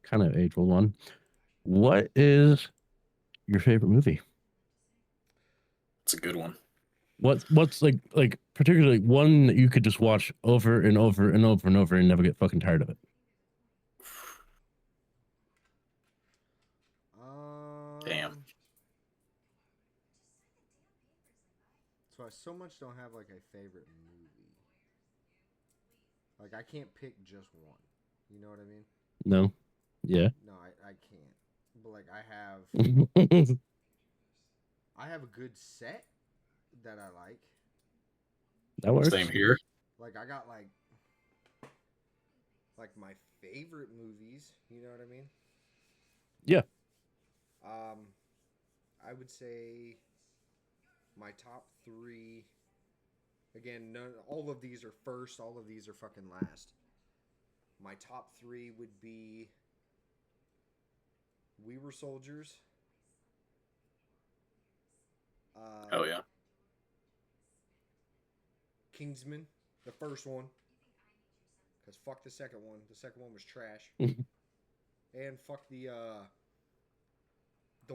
kind of age old one. What is your favorite movie? It's a good one. What's like particularly one that you could just watch over and over and over and over and never get fucking tired of it? Damn. Um, so I so much don't have like a favorite movie. Like I can't pick just one. You know what I mean? No. Yeah. No, I can't. But like That I have a good set that I like. Same works. here. Like I got like my favorite movies. You know what I mean? Yeah. Um, I would say my top three. Again, none, all of these are first. All of these are fucking last. My top three would be We Were Soldiers. Oh Um, yeah. Kingsman, the first one, because fuck the second one. The second one was trash, and fuck the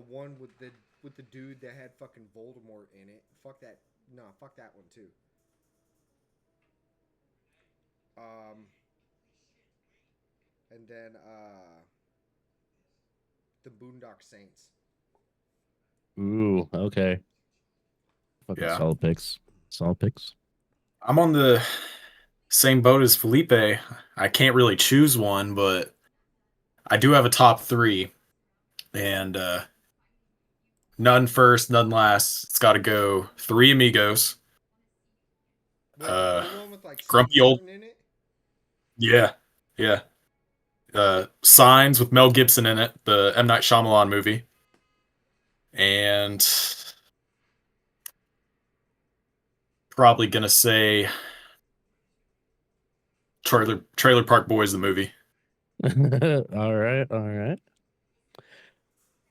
one with the dude that had fucking Voldemort in it. Fuck that. No, fuck that one too. Um, and then the Boondock Saints. Ooh, okay. Fucking Yeah. solid picks. Solid picks. I'm on the same boat as Felipe. I can't really choose one, but I do have a top three, and none first, none last. It's got to go Three Amigos. Wait, Uh, the one with like Steve Grumpy Old. Martin in it? Yeah, yeah. Signs with Mel Gibson in it, the M Night Shyamalan movie, and probably gonna say Trailer Park Boys, the movie. All right. All right.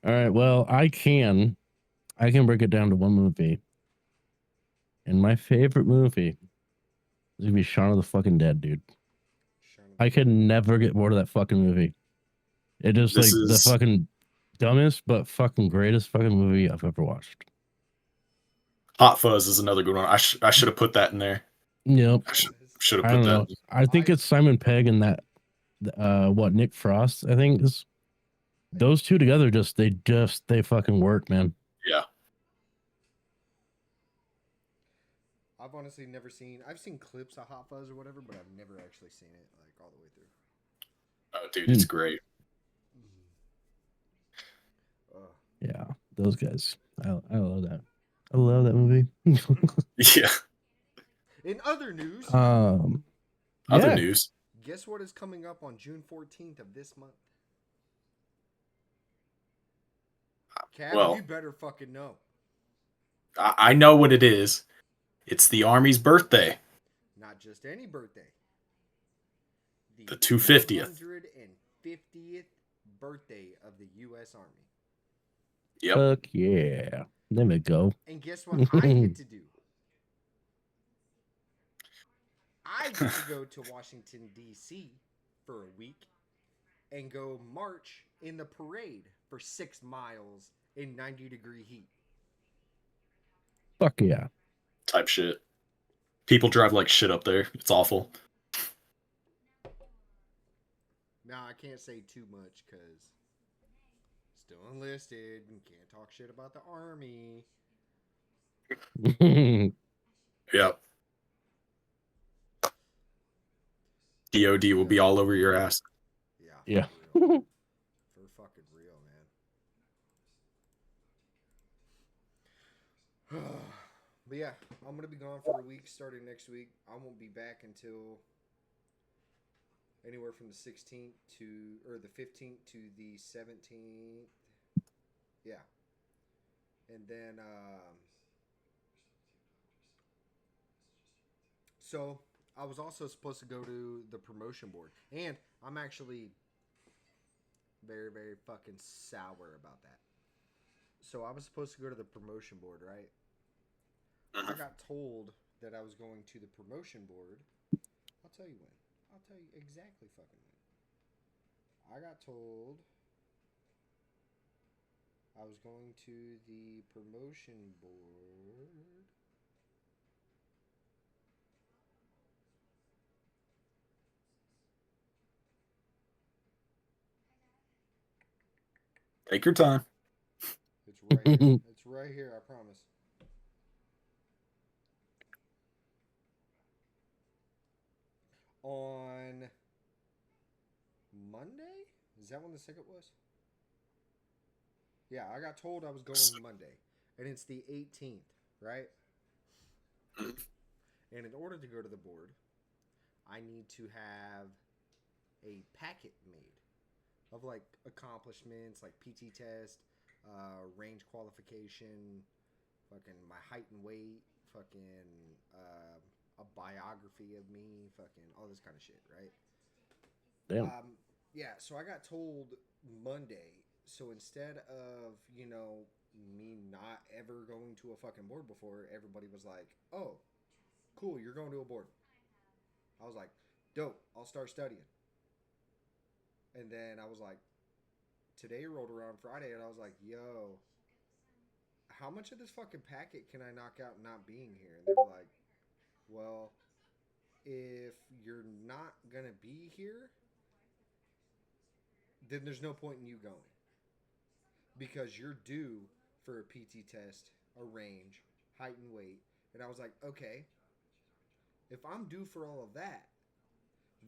All right. Well, I can break it down to one movie. And my favorite movie is gonna be Shaun of the fucking Dead, dude. Shaun of the I Dead. could never get bored of that fucking movie. It is This like the is fucking dumbest but fucking greatest fucking movie I've ever watched. Hot Fuzz is another good one. I should have put that in there. Yep. I Hot Fuzz. should have I put don't that. know. I think I it's Simon Pegg and that what Nick Frost, I think is those two together they fucking work, man. Yeah. I've honestly never seen. I've seen clips of Hot Fuzz or whatever, but I've never actually seen it like all the way through. Oh, dude, it's Mm, great. Uh, yeah, those guys. I love that. I love that movie. Yeah. in other news, um Other yeah. news. guess what is coming up on June 14th of this month? Cav, you Well, better fucking know. I know what it is. It's the Army's birthday, Not just any birthday. The the 250th. 250th birthday of the U.S. Army. Yep. Fuck yeah. There we go. And guess what I get to do? I get to go to Washington, D.C. for a week and go march in the parade for 6 miles in 90-degree heat. Fuck yeah. Type shit. People drive like shit up there. It's awful. Now, I can't say too much because still enlisted and can't talk shit about the Army. Yep. DOD will be Because, all over your ass. yeah, Yeah. for real. For fucking real, man. But yeah, I'm going to be gone for a week starting next week. I won't be back until anywhere from the 16th to, or the 15th to the 17th. Yeah. And then, so I was also supposed to go to the promotion board. And I'm actually very, very fucking sour about that. So I was supposed to go to the promotion board, right? I Mhm. got told that I was going to the promotion board. I'll tell you when. I'll tell you exactly fucking when. I got told I was going to the promotion board. Take your time. It's right here. It's right here, I promise. On Monday? Is that when the second was? Yeah, I got told I was going Monday. And it's the 18th, right? And in order to go to the board, I need to have a packet made of like accomplishments, like PT test, range qualification, fucking my height and weight, fucking a biography of me, fucking all this kind of shit, right? Damn. Yeah, so I got told Monday. So instead of, me not ever going to a fucking board before, everybody was like, oh, cool, you're going to a board. I was like, dope, I'll start studying. And then I was like, today rolled around Friday, and I was like, yo, how much of this fucking packet can I knock out not being here? And they were like, well, if you're not going to be here, then there's no point in you going. Because you're due for a PT test, a range, height and weight. And I was like, okay, if I'm due for all of that,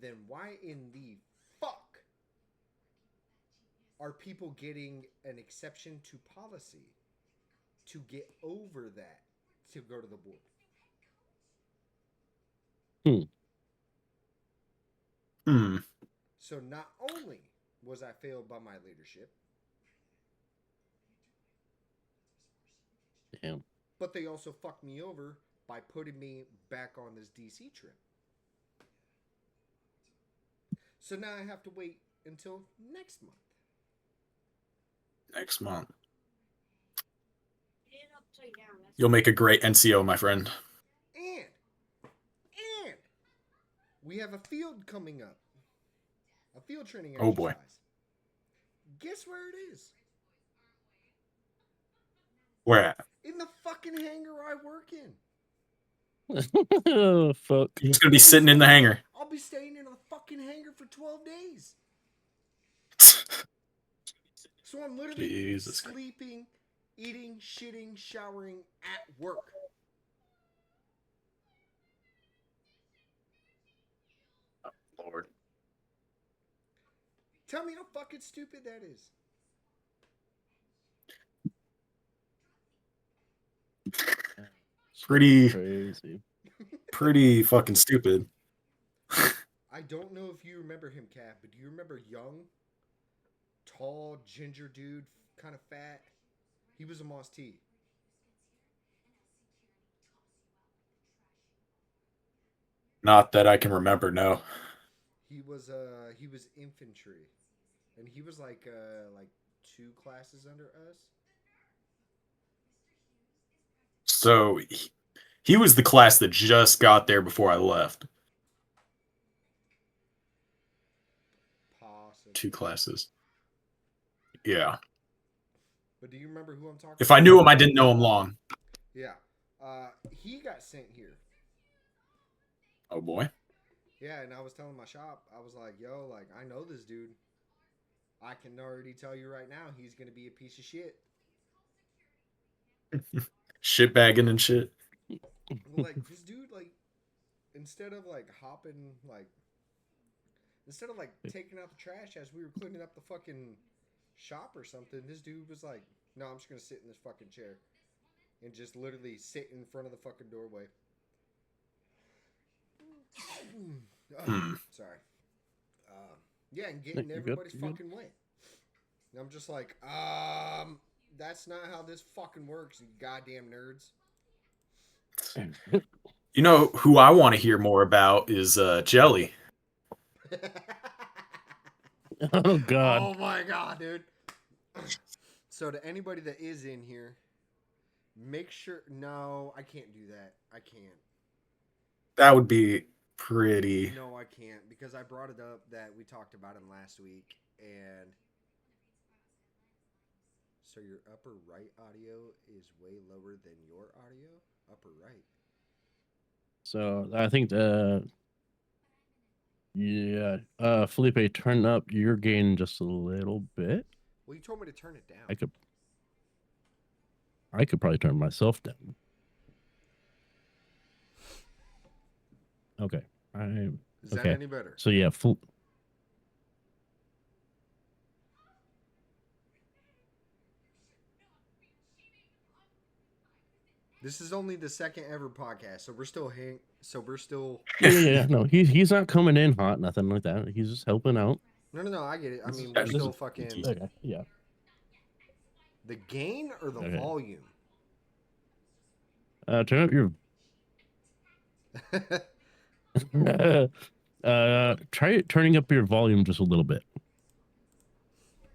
then why in the fuck are people getting an exception to policy to get over that to go to the board? So not only was I failed by my leadership, Damn. but they also fucked me over by putting me back on this DC trip. So now I have to wait until next month. Next month. You'll make a great NCO, my friend. And we have a field coming up. A field training Oh, exercise. boy. Guess where it is? Where at? In the fucking hangar I work in. Oh, fuck. You're just going to be sitting in the hangar. I'll be staying in a fucking hangar for 12 days. So I'm literally Jesus. sleeping, eating, shitting, showering at work. Lord. Tell me how fucking stupid that is. Pretty Crazy. Pretty fucking stupid. I don't know if you remember him, Cap, but do you remember Young? Tall, ginger dude, kind of fat. He was a Moss T. Not that I can remember, no. He was infantry, and he was like 2 classes under us. So he was the class that just got there before I left. Possibly. 2 classes. Yeah. But do you remember who I'm talking about? If I knew him, I didn't know him long. Yeah. He got sent here. Oh boy. Yeah, and I was telling my shop, I was like, yo, like, I know this dude. I can already tell you right now, he's going to be a piece of shit. Shit bagging and shit. Like, this dude, like, instead of taking out the trash as we were cleaning up the fucking shop or something, this dude was like, no, I'm just going to sit in this fucking chair. And just literally sit in front of the fucking doorway. Sorry. Yeah, and getting everybody's fucking way. And I'm just like, that's not how this fucking works, you goddamn nerds. You know who I want to hear more about is Jelly. Oh, God. Oh, my God, dude. So to anybody that is in here, make sure... No, I can't do that. I can't. That would be pretty... No, I can't, because I brought it up that we talked about him last week. and so your upper right audio is way lower than your audio. Upper right. So I think Felipe, turn up your gain just a little bit. Well, you told me to turn it down. I could probably turn myself down. Okay. Is that okay. any better? So yeah, This is only the second ever podcast, so we're still yeah. No, he's not coming in hot, nothing like that. He's just helping out. No, I get it. I mean, Yeah, we're this still is fucking Okay. Yeah. the gain or the Okay. volume. Turn up your try turning up your volume just a little bit.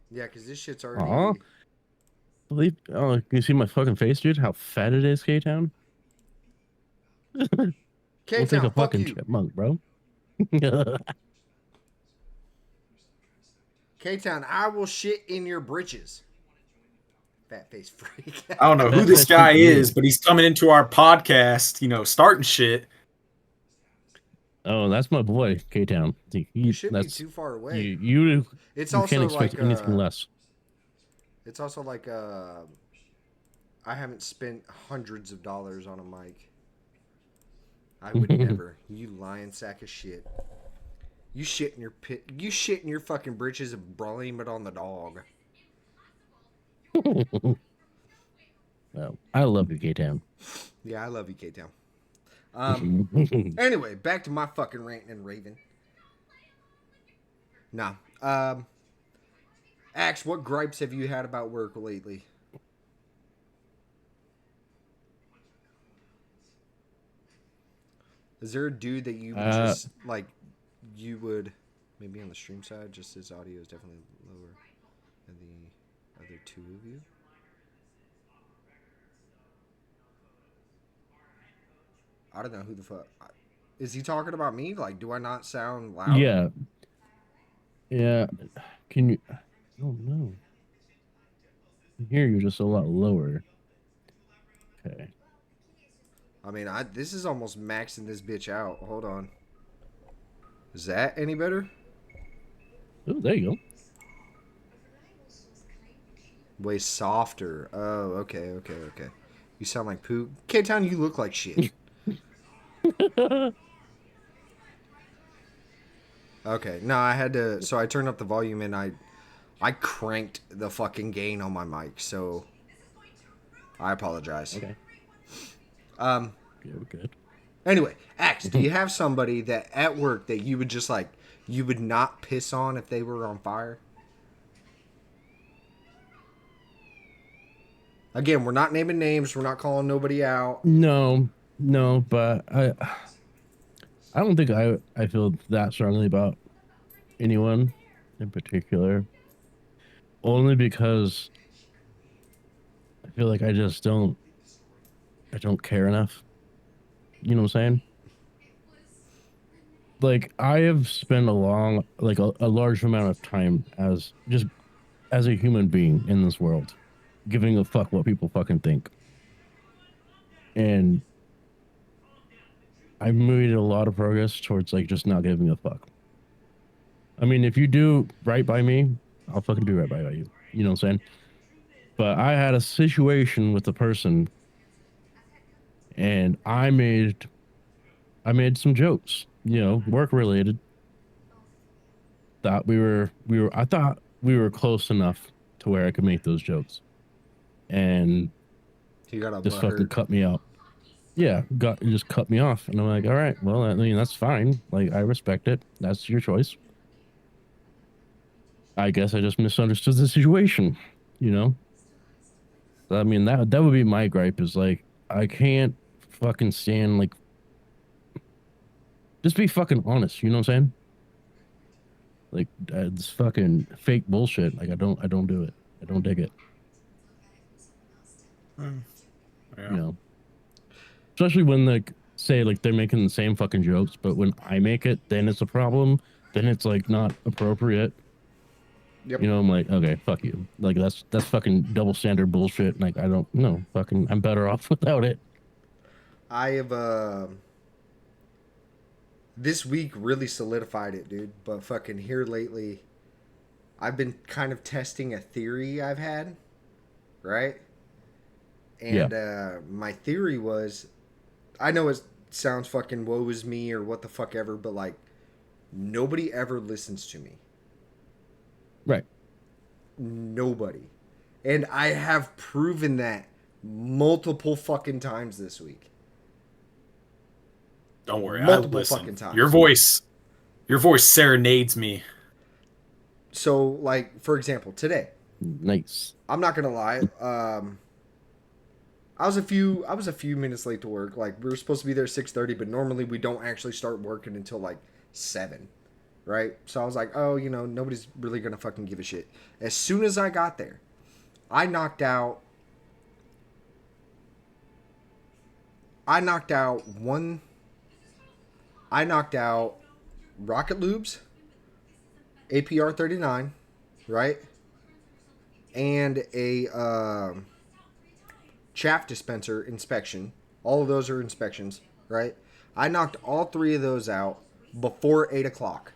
Yeah, because this shit's already. Aw. Oh, can you see my fucking face, dude? How fat it is, K-Town? We'll take K-Town, a fuck fucking you. chipmunk, bro. K-Town, I will shit in your britches. Fat face freak. I don't know who this guy is, but he's coming into our podcast, starting shit. Oh, that's my boy, K-Town. You should be too far away. You It's you also can't expect like anything less. It's also like I haven't spent hundreds of dollars on a mic. I would never. You lying sack of shit. You shit in your pit. You shit in your fucking britches and blame it on the dog. Well, I love you, K-Town. Yeah, I love you, K-Town. Anyway, back to my fucking ranting and raving. Nah. Axe, what gripes have you had about work lately? Is there a dude that you would just like? You would maybe on the stream side, just his audio is definitely lower than the other two of you. I don't know who the fuck. Is he talking about me? Like, do I not sound loud? Yeah. Yeah. Can you? Oh no. I hear you just a lot lower. Okay. I mean, this is almost maxing this bitch out. Hold on. Is that any better? Oh, there you go. Way softer. Oh, okay. You sound like poo. K-Town, you look like shit. Okay, no, I had to. So I turned up the volume and I cranked the fucking gain on my mic. So I apologize. Okay. Yeah, we're good. Anyway, Axe, do you have somebody that at work that you would just like you would not piss on if they were on fire? Again, we're not naming names. We're not calling nobody out. No, but I don't think I feel that strongly about anyone in particular. Only because I feel like I don't care enough. You know what I'm saying? Like I have spent a large amount of time as a human being in this world, giving a fuck what people fucking think. And I've made a lot of progress towards like just not giving a fuck. I mean, if you do right by me, I'll fucking do right by you. You know what I'm saying? But I had a situation with a person and I made some jokes, work related. I thought we were close enough to where I could make those jokes. And You got a just fucking cut me out. Yeah, just cut me off. And I'm like, all right, well, I mean, that's fine. Like, I respect it. That's your choice. I guess I just misunderstood the situation, I mean, that would be my gripe is like, I can't fucking stand, like, just be fucking honest. You know what I'm saying? Like, it's fucking fake bullshit. Like, I don't do it. I don't dig it. Yeah. Especially when say they're making the same fucking jokes, but when I make it, then it's a problem. Then it's like not appropriate. Yep. You know, I'm like, okay, fuck you. Like that's fucking double standard bullshit. Like I don't know, fucking, I'm better off without it. I have this week really solidified it, dude. But fucking here lately, I've been kind of testing a theory I've had, right? Yeah. And my theory was, I know it sounds fucking woe is me or what the fuck ever, but like nobody ever listens to me. Right. Nobody. And I have proven that multiple fucking times this week. Don't worry, I Multiple listen. fucking times. Your voice serenades me. So, like, for example, today, Nice. I'm not gonna lie. I was a few minutes late to work. Like, we were supposed to be there 6:30, but normally we don't actually start working until like 7, right? So I was like, oh, you know, nobody's really gonna fucking give a shit. As soon as I got there, I knocked out. I knocked out one. I knocked out Rocket Lubes, APR 39, right? And a chaff dispenser inspection. All of those are inspections, right? I knocked all 3 of those out before 8 o'clock,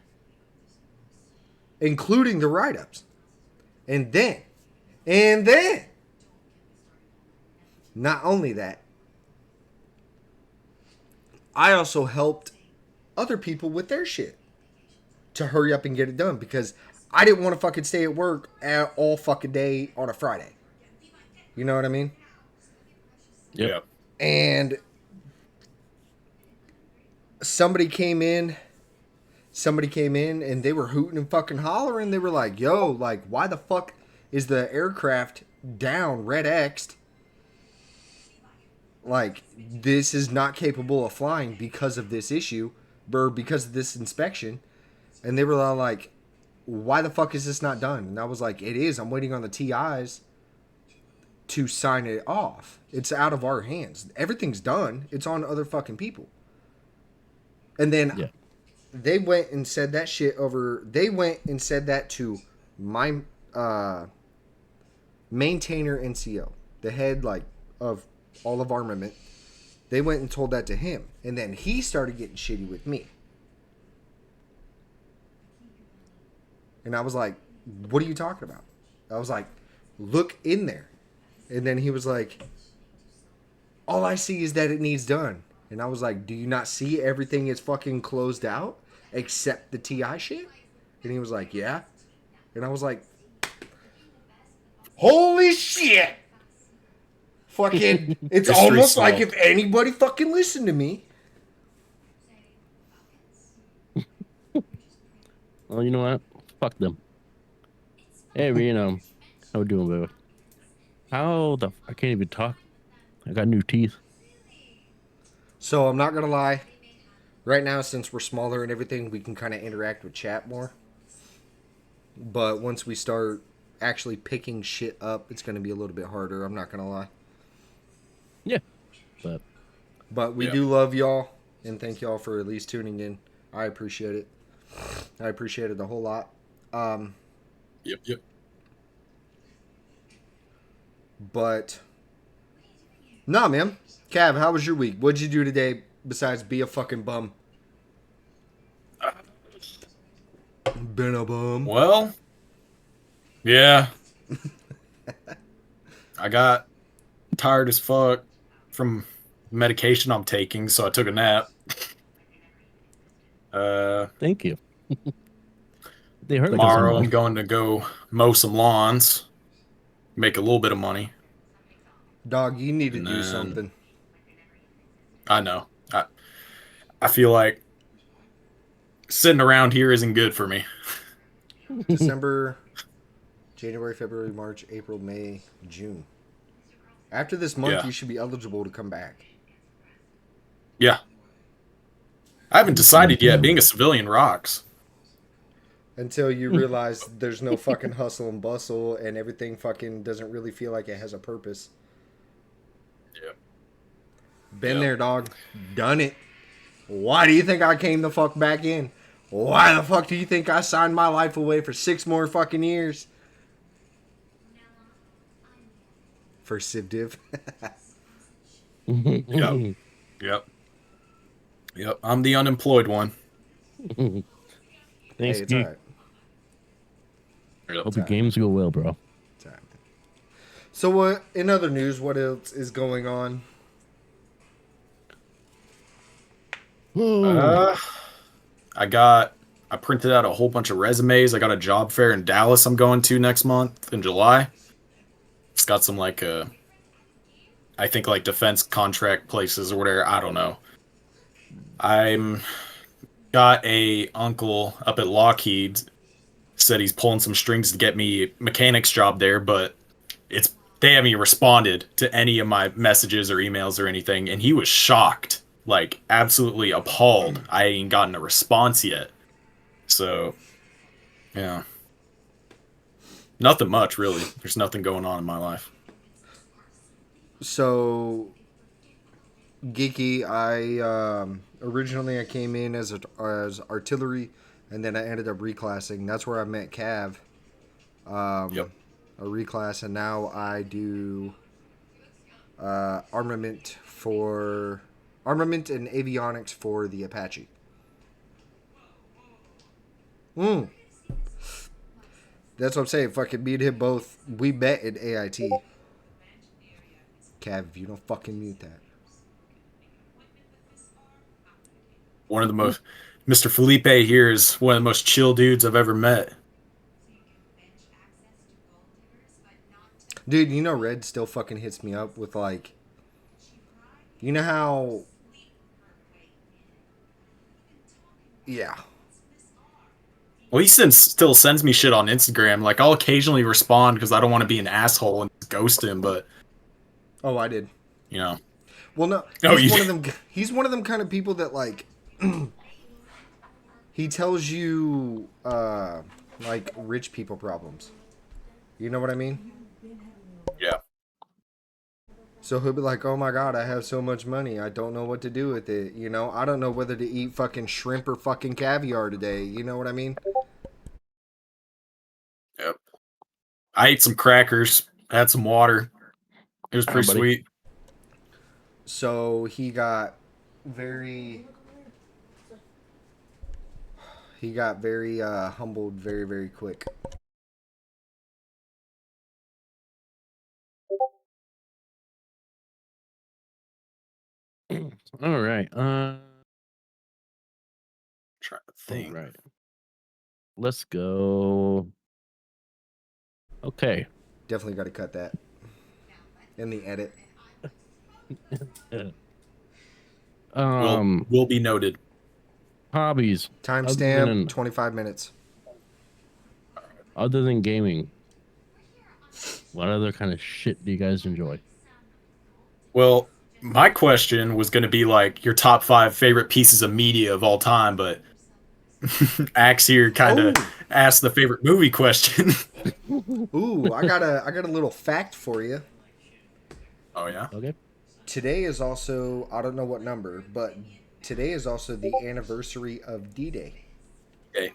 including the write ups. And then, not only that, I also helped other people with their shit to hurry up and get it done because I didn't want to fucking stay at work all fucking day on a Friday. You know what I mean? Yep. And somebody came in and they were hooting and fucking hollering. They were like, yo, like, why the fuck is the aircraft down, red X'd? Like, this is not capable of flying because of this issue, or because of this inspection. And they were all like, why the fuck is this not done? And I was like, it is. I'm waiting on the TIs to sign it off. It's out of our hands. Everything's done. It's on other fucking people. And then they went and said that shit over. They went and said that to my maintainer NCO, the head like of all of armament. They went and told that to him, and then he started getting shitty with me. And I was like, what are you talking about? I was like, look in there. And then he was like, all I see is that it needs done. And I was like, do you not see everything is fucking closed out except the TI shit? And he was like, yeah. And I was like, holy shit. Fucking, it's almost smoked. like if anybody fucking listened to me. Well, you know what? Fuck them. Hey, you know, how we doing, baby? I can't even talk. I got new teeth. So I'm not going to lie. Right now, since we're smaller and everything, we can kind of interact with chat more. But once we start actually picking shit up, it's going to be a little bit harder. I'm not going to lie. Yeah. But we do love y'all. And thank y'all for at least tuning in. I appreciate it. I appreciate it a whole lot. Yep. But, nah, man. Cav, how was your week? What'd you do today besides be a fucking bum? Been a bum. Well, yeah. I got tired as fuck from medication I'm taking, so I took a nap. Thank you. They hurt Tomorrow like I'm going to go mow some lawns, make a little bit of money. Dog, you need to And do then- something. I know. I feel like sitting around here isn't good for me. December, January, February, March, April, May, June. After this month, Yeah. you should be eligible to come back. Yeah. I haven't decided yet. Being a civilian rocks. Until you realize there's no fucking hustle and bustle and everything fucking doesn't really feel like it has a purpose. Yeah. Been Yeah. there, dog. Done it. Why do you think I came the fuck back in? Why the fuck do you think I signed my life away for 6 more fucking years? For Civ Div. Yep. Yep. Yep. I'm the unemployed one. Hey, Thanks, it's Geek. alright. Yep. Hope your games go well, bro. It's alright. So what? In other news, what else is going on? Uh, I printed out a whole bunch of resumes. I got a job fair in Dallas I'm going to next month in July. It's got some like I think like defense contract places or whatever. I don't know. I'm got a uncle up at Lockheed said he's pulling some strings to get me a mechanic's job there, but it's they haven't even responded to any of my messages or emails or anything, and he was shocked, like absolutely appalled. I ain't gotten a response yet. So, yeah, nothing much really. There's nothing going on in my life. So, Geeky, originally I came in as artillery, and then I ended up reclassing. That's where I met Cav. Yep. A reclass, and now I do armament and avionics for the Apache. That's what I'm saying. Fucking me and him both. We met in AIT. Cav, if you don't fucking mute that. One of the most, Mr. Felipe here is one of the most chill dudes I've ever met. Dude, you know Red still fucking hits me up with like, you know how, yeah. Well, he still sends me shit on Instagram. Like, I'll occasionally respond because I don't want to be an asshole and ghost him, but, Oh, I did. you know. Well, no, Oh, he's you one of did. them. He's one of them kind of people that like, he tells you like rich people problems. You know what I mean? Yeah. So he'll be like, "Oh my god, I have so much money. I don't know what to do with it. You know, I don't know whether to eat fucking shrimp or fucking caviar today. You know what I mean?" Yep. I ate some crackers, had some water. It was pretty buddy. sweet. So he got very humbled very, very quick. All right. Trying to All think. right. Let's go. Okay. Definitely got to cut that in the edit. Will be noted. Hobbies Timestamp 25 minutes. other than gaming. What other kind of shit do you guys enjoy? Well, my question was going to be like your top 5 favorite pieces of media of all time, but Axe here kind of Oh. asked the favorite movie question. Ooh, I got a little fact for you. Oh yeah. Okay. Today is also, I don't know what number, but today is also the anniversary of D-Day. Okay.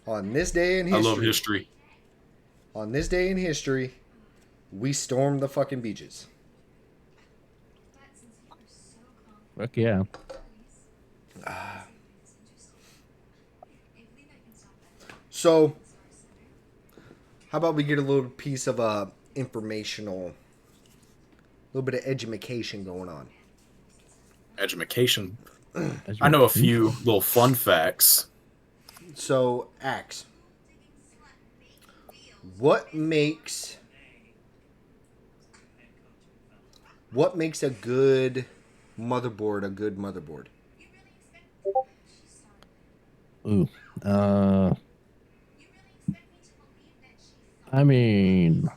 On this day in I history, love history. on this day in history, we stormed the fucking beaches. Fuck yeah. So, how about we get a little piece of informational, a little bit of education going on. Education. I know a few little fun facts. So, Axe, what makes a good motherboard a good motherboard? Ooh. I mean,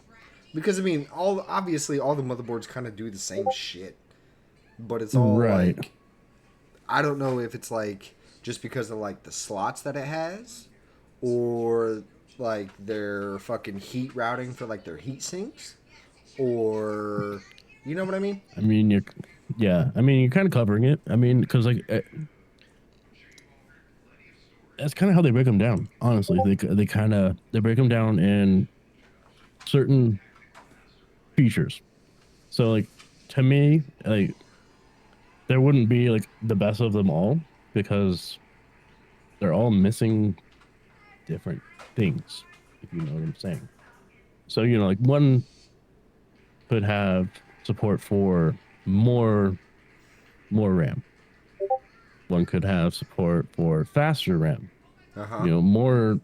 Because I mean, obviously all the motherboards kind of do the same shit, but it's all right. like, I don't know if it's like just because of like the slots that it has, or like their fucking heat routing for like their heat sinks, or you know what I mean? I mean, Yeah, I mean, you're kind of covering it. I mean, because like that's kind of how they break them down. Honestly, they break them down in certain features. So like to me, like there wouldn't be like the best of them all because they're all missing different things. If you know what I'm saying. So like one could have support for more RAM. One could have support for faster RAM. Uh huh. More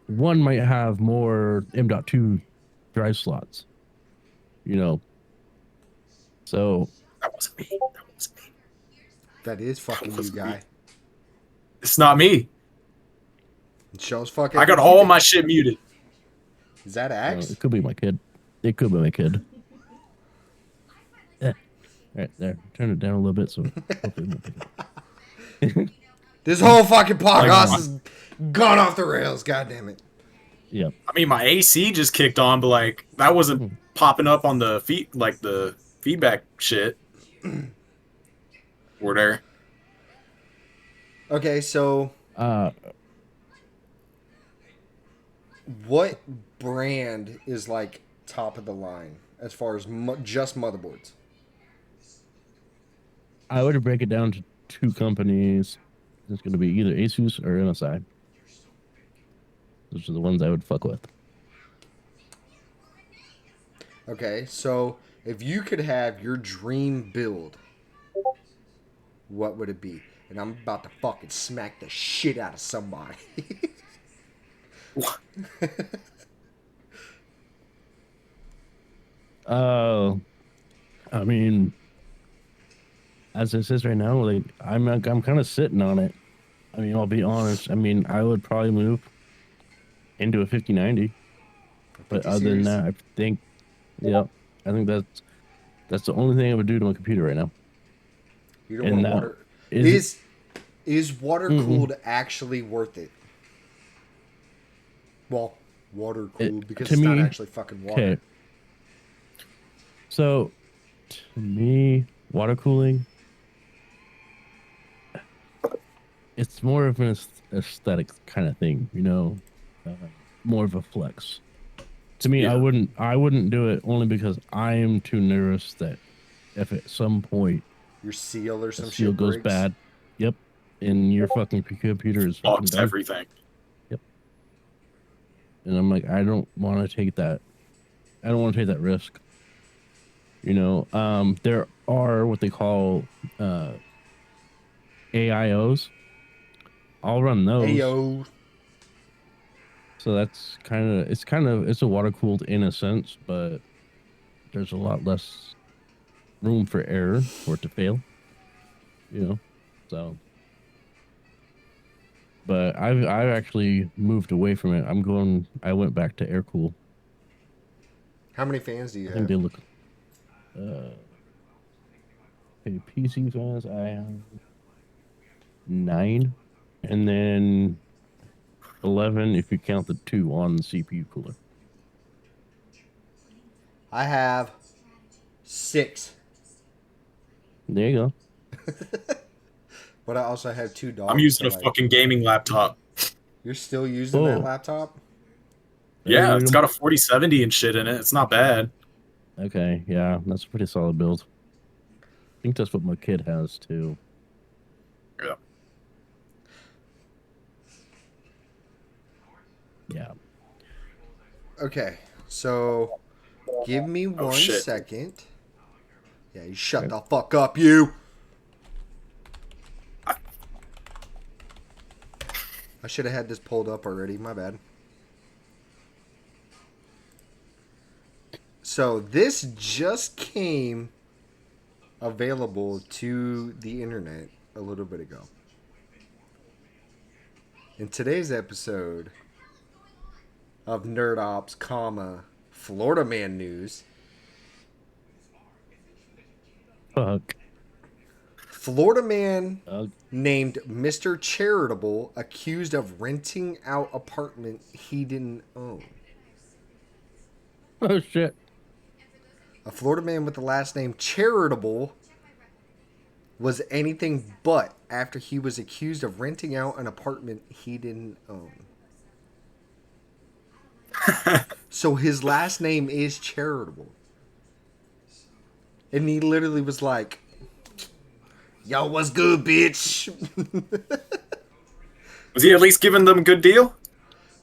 one might have more M.2 drive slots. You know, so That wasn't me. That wasn't me. That is That fucking you, wasn't me. guy. It's not me. It shows fucking. I got all my shit muted. Is that Axe? it could be my kid. It could be my kid. Yeah. All right, there. Turn it down a little bit so hopefully it won't pick it. This whole fucking Like, podcast has gone off the rails. God damn it. Yeah. I mean, my AC just kicked on, but like that wasn't Hmm. popping up on the the feedback shit. Or there. Okay, so Uh, what brand is like top of the line as far as just motherboards? I would break it down to two companies. It's going to be either Asus or MSI. Those are the ones I would fuck with. Okay, so if you could have your dream build, what would it be? And I'm about to fucking smack the shit out of somebody. Uh, I mean, as it says right now, like I'm kind of sitting on it. I mean, I'll be honest. I mean, I would probably move into a 5090, but 50 other than series. that, I think that's the only thing I would do to my computer right now. You don't And want to that water. is Is water cooled actually worth it? Well, water cooled because to it's not me, actually fucking water. okay. So, to me, water cooling, it's more of an aesthetic kind of thing, more of a flex. To me, Yeah. I wouldn't do it only because I am too nervous that if at some point Your seal or the some seal shit goes breaks. bad, yep, and your fucking computer is fucking Fucks done. everything. Yep. And I'm like, I don't want to take that. I don't want to take that risk. There are what they call AIOs. I'll run those. Ayo. So that's it's a water cooled in a sense, but there's a lot less room for error for it to fail. So but I've actually moved away from it. I went back to air cool. How many fans do you I think have? they look okay, PC fans I have 9 and then 11 if you count the 2 on the CPU cooler. I have 6. There you go. But I also have 2 dogs. I'm using a so, like, fucking gaming laptop. You're still using that Oh. laptop? Yeah, it's got a 4070 and shit in it. It's not bad. Okay, yeah, that's a pretty solid build. I think that's what my kid has too. Yeah. Yeah. Okay, so give me one shit. second. Yeah, you shut the fuck up, you. I should have had this pulled up already. My bad. So this just came available to the internet a little bit ago. In today's episode of Nerd Ops, Florida Man News, Fuck. Florida man Uh, named Mr. Charitable accused of renting out apartment he didn't own. oh shit. A Florida man with the last name Charitable was anything but after he was accused of renting out an apartment he didn't own. So his last name is Charitable. And he literally was like, "Yo, what's good, bitch?" Was he at least giving them a good deal?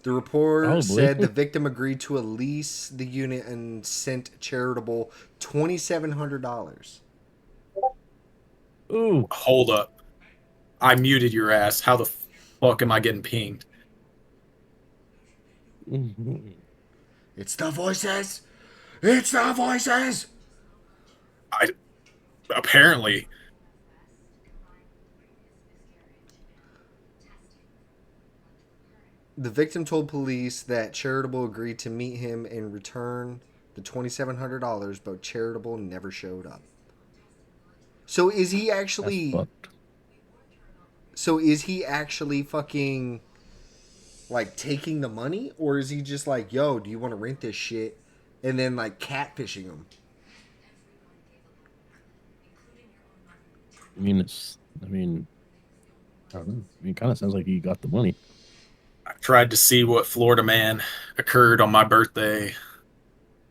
The report Probably. said the victim agreed to lease the unit and sent Charitable $2,700. Ooh. Hold up. I muted your ass. How the fuck am I getting pinged? Mhm. It's the voices. It's the voices. Apparently. The victim told police that Charitable agreed to meet him and return the $2,700, but Charitable never showed up. So is he That's actually? fucked. So is he actually fucking like taking the money, or is he just like, "Yo, do you want to rent this shit?" and then like catfishing him? I mean, I don't know. I mean, it kind of sounds like he got the money. I tried to see what Florida man occurred on my birthday.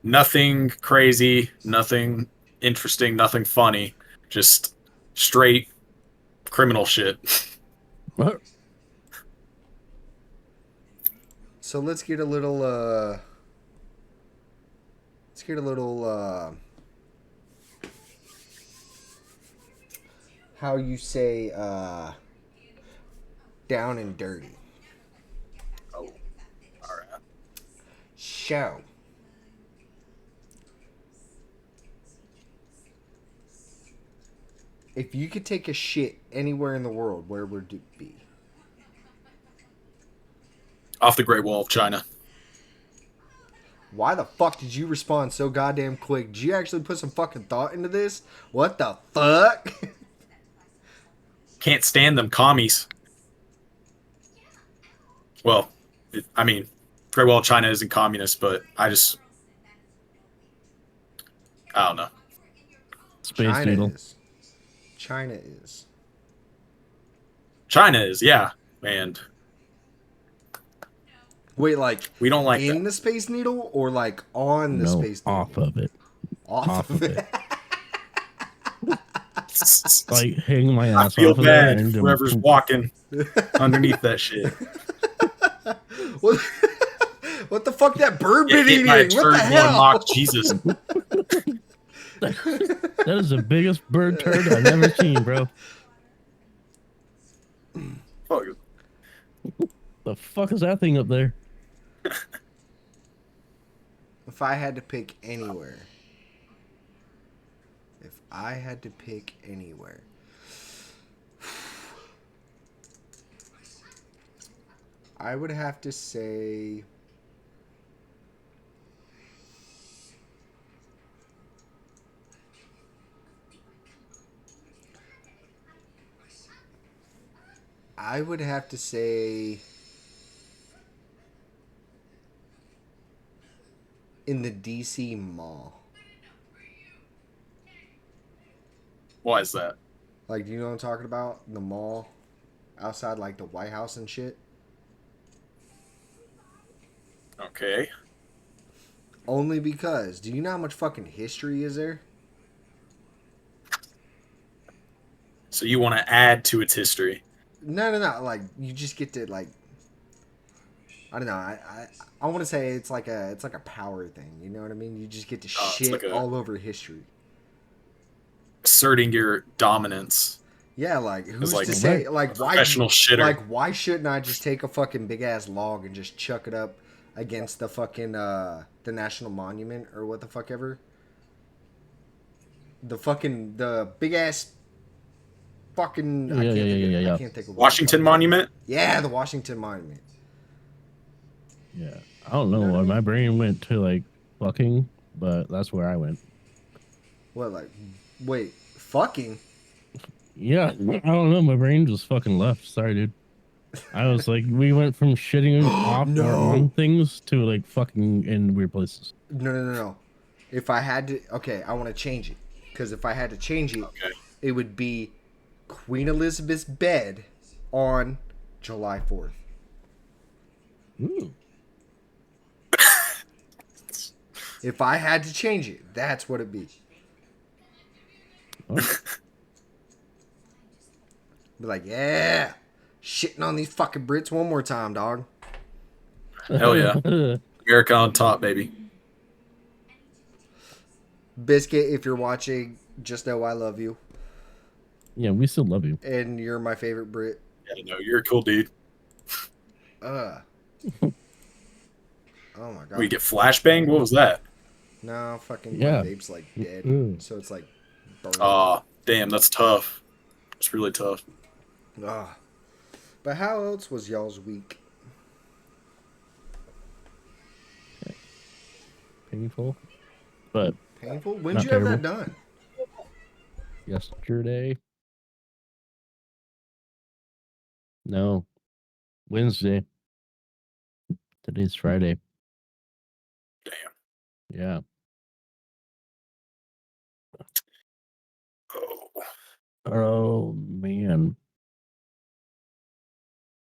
Nothing crazy, nothing interesting, nothing funny. Just straight criminal shit. What? So let's get a little. Let's get a little. How you say down and dirty. Oh, all right. Show. If you could take a shit anywhere in the world, where would it be? Off the Great Wall of China. Why the fuck did you respond so goddamn quick? Did you actually put some fucking thought into this? What the fuck? Can't stand them commies. Well, I mean, Great Wall of China isn't communist, but I don't know. Space China Needle. is. China is. China is, yeah. And Wait, like we don't like in that. the Space Needle or like on the No, Space Needle? off of it. Off of it. Like hang my I ass feel off of there bad. and Whoever's walking underneath that shit. what, what the fuck that bird Get been hit by a eating? What turd the going hell? mock Jesus. That is the biggest bird turd I've ever seen, bro. Fuck. The fuck is that thing up there? If I had to pick anywhere. If I had to pick anywhere. I would have to say. I would have to say. In the DC Mall. Why is that? Like, do you know what I'm talking about? The mall. Outside, like, the White House and shit. Okay. Only because, do you know how much fucking history is there? So you want to add to its history? No. Like, you just get to, like, I don't know. I want to say it's like a power thing. You know what I mean? You just get to Oh, it's shit like a- all over history. Asserting your dominance. Yeah, like who's like to say like why Professional shitter. like why shouldn't I just take a fucking big ass log and just chuck it up against the fucking the National Monument or what the fuck ever? The big ass fucking I Yeah, can't think of it. yeah. I can't think of what Washington the fuck- Monument? Yeah, the Washington Monument. Yeah. I don't know why my brain went to like fucking, but that's where I went. What like wait, fucking? Yeah, I don't know. My brain just fucking left. Sorry, dude. I was like, we went from shitting off or No. on things to like fucking in weird places. No. If I had to, okay, I want to change it because if I had to change it, Okay. it would be Queen Elizabeth's bed on July 4th. Ooh. If I had to change it, that's what it'd be. Oh. Be like, yeah, shitting on these fucking Brits one more time, dog. Hell yeah. America on top, baby. Biscuit, if you're watching, just know I love you, Yeah, we still love you. and you're my favorite Brit. Yeah, no, you're a cool dude. Oh my god. We get flashbang? What was that? No, fucking Yeah. my vape's like dead, Mm. so it's like burning. Oh, damn, that's tough. It's really tough. Ah. But how else was y'all's week? Painful. But Painful? When Not did you have that terrible. done? yesterday. No. Wednesday. Today's Friday. Damn. Yeah. Oh. Oh man.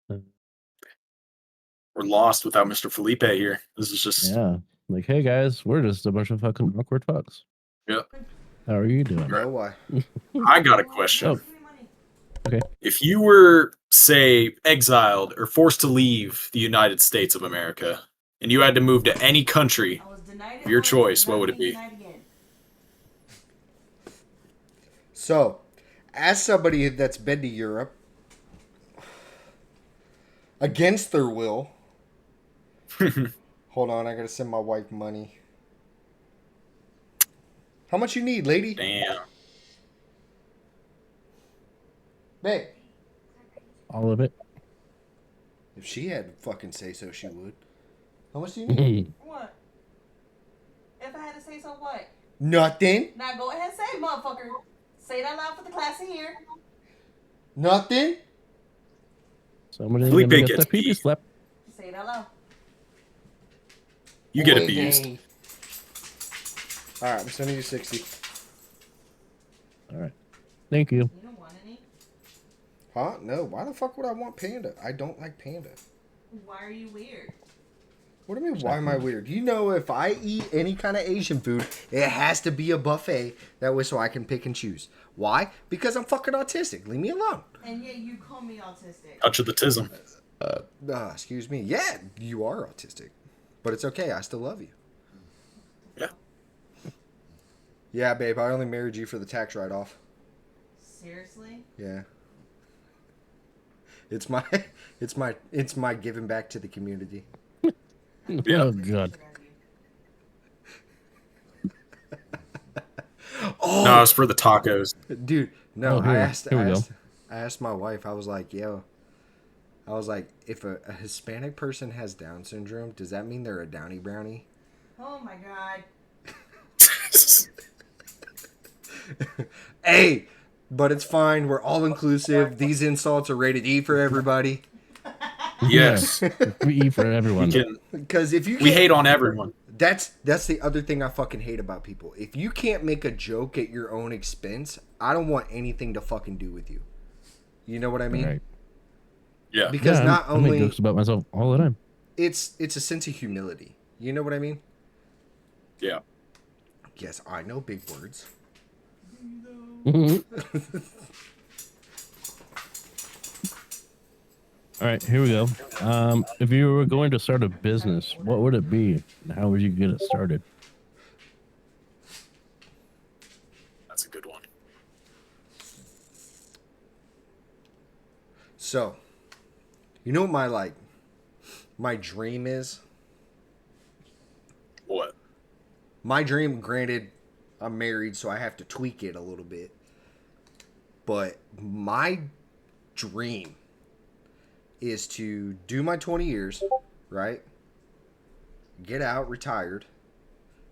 We're lost without Mr. Felipe here. This is just Yeah. Like, hey guys, we're just a bunch of fucking awkward fucks. Yep. How are you doing? No, why? I got a question. Oh. Okay. If you were, say, exiled or forced to leave the United States of America, and you had to move to any country of your choice, what would it be? So, as somebody that's been to Europe, against their will, hold on, I gotta send my wife money. How much you need, lady? Damn. Babe. All of it. If she had to fucking say so, she would. How much do you need? What? If I had to say so, what? Nothing. Now go ahead and say it, motherfucker. Say it out loud for the class in here. Nothing. Somebody's Felipe gonna get gets that pee beat. slap. Say it out loud. You get Boy, abused. dang. Alright, I'm sending you 60. All right. Thank you. You don't want any? Huh? No. Why the fuck would I want panda? I don't like panda. Why are you weird? What do you mean, why am I weird? You know, if I eat any kind of Asian food, it has to be a buffet. That way so I can pick and choose. Why? Because I'm fucking autistic. Leave me alone. And yet you call me autistic. Touch of the tism. Excuse me. Yeah, you are autistic. But it's okay. I still love you. Yeah. Yeah, babe. I only married you for the tax write-off. Seriously? Yeah. It's my giving back to the community. Yeah. Oh god. Oh, No, it's for the tacos. dude. No, Oh, here- here we go. I asked my wife. I was like, yo. I was like, if a Hispanic person has Down syndrome, does that mean they're a Downy brownie? Oh my god. Hey, but it's fine. We're all inclusive. These insults are rated E for everybody. Yes. We eat for everyone. Because if you We can't- hate on everyone. that's the other thing I fucking hate about people. If you can't make a joke at your own expense, I don't want anything to fucking do with you. You know what I mean? Right. Yeah. Because Yeah, not I make only jokes about myself all the time. it's a sense of humility. You know what I mean? Yeah. Yes, I know big words. All right, here we go. If you were going to start a business, what would it be? And how would you get it started? That's a good one. So, you know what my dream is? What? My dream, granted, I'm married, so I have to tweak it a little bit. But my dream is to do my 20 years, right? Get out, retired.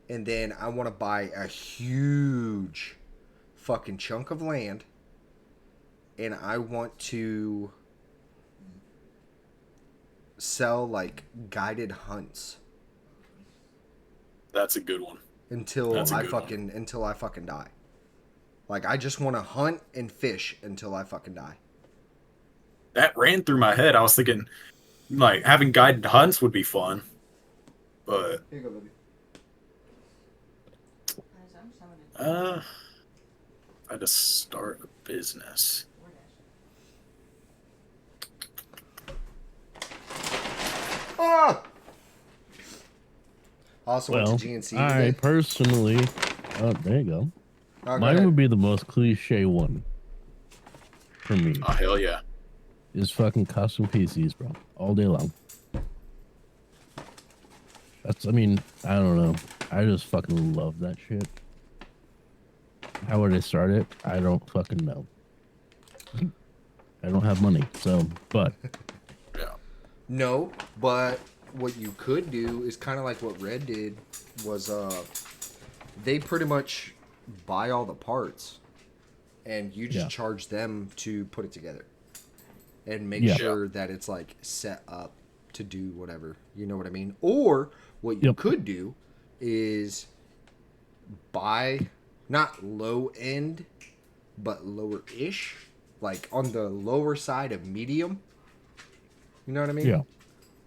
And then I want to buy a huge fucking chunk of land. And I want to sell like guided hunts. That's a good one. until That's a I good fucking die. Like I just want to hunt and fish until I fucking die. That ran through my head. I was thinking, like, having guided hunts would be fun. But, Here you go, baby. I had to start a business. Ah! Also Well, went to GNC I today. personally, oh, there you go. Oh, go Mine ahead. would be the most cliche one for me. Oh, hell yeah. Is fucking custom PCs, bro, all day long. I mean, I don't know. I just fucking love that shit. How would I start it? I don't fucking know. I don't have money, so, but Yeah. No, but what you could do is kind of like what Red did was they pretty much buy all the parts and you just Yeah. charge them to put it together and make Yeah. sure that it's like set up to do whatever. You know what I mean? Or what you Yep. could do is buy not low end but lower ish, like on the lower side of medium. You know what I mean? yeah.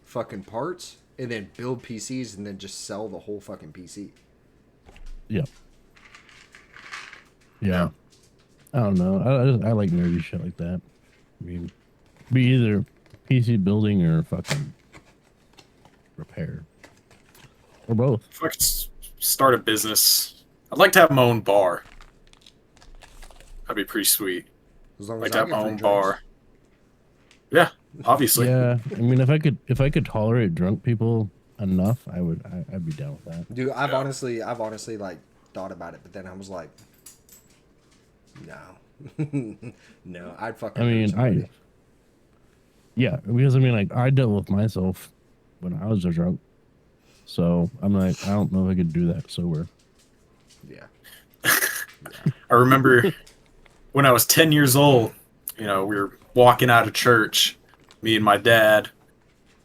Fucking parts, and then build PCs, and then just sell the whole fucking PC. Yeah. Yeah. I don't know. I like nerdy shit like that. I mean, be either PC building or fucking repair. Or both. If I could start a business, I'd like to have my own bar. That'd be pretty sweet. As long Like as to I have get my free own drinks. bar. Yeah, obviously. Yeah. I mean, if I could tolerate drunk people enough, I'd be down with that. Dude, I've Yeah. honestly like thought about it, but then I was like, no, no, I'd fucking. I hurt mean, somebody. Yeah, because I mean, like, I dealt with myself when I was a drunk. So I'm like, I don't know if I could do that sober. Yeah. I remember when I was 10 years old, you know, we were walking out of church, me and my dad,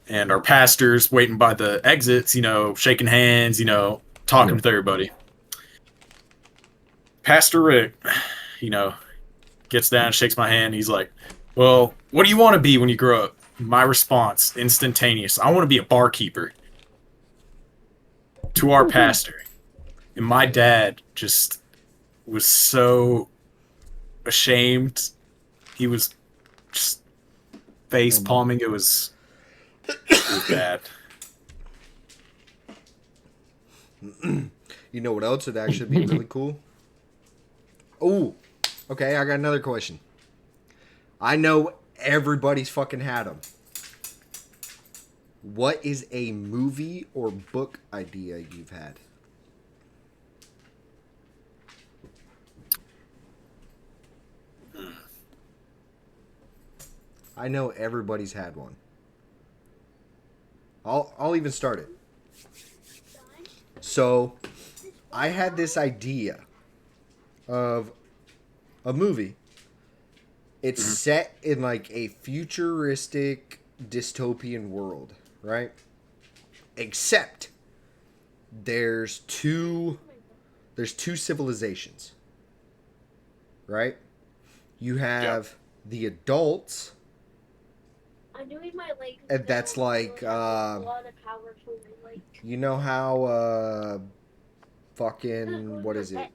and our pastors waiting by the exits, you know, shaking hands, you know, talking Yeah. with everybody. Pastor Rick, you know, gets down, shakes my hand. He's like, well, what do you want to be when you grow up? My response, instantaneous. I want to be a barkeeper. To our pastor. And my dad just was so ashamed. He was just face palming. It was bad. You know what else would actually be really cool? Oh, okay. I got another question. I know everybody's fucking had them. What is a movie or book idea you've had? I know everybody's had one. I'll even start it. So, I had this idea of a movie. It's set in like a futuristic dystopian world, right? Except there's two civilizations. Right? You have the adults, I'm doing my legs. and that's now, like so I have a lot of power for my legs. you know how fucking what is it?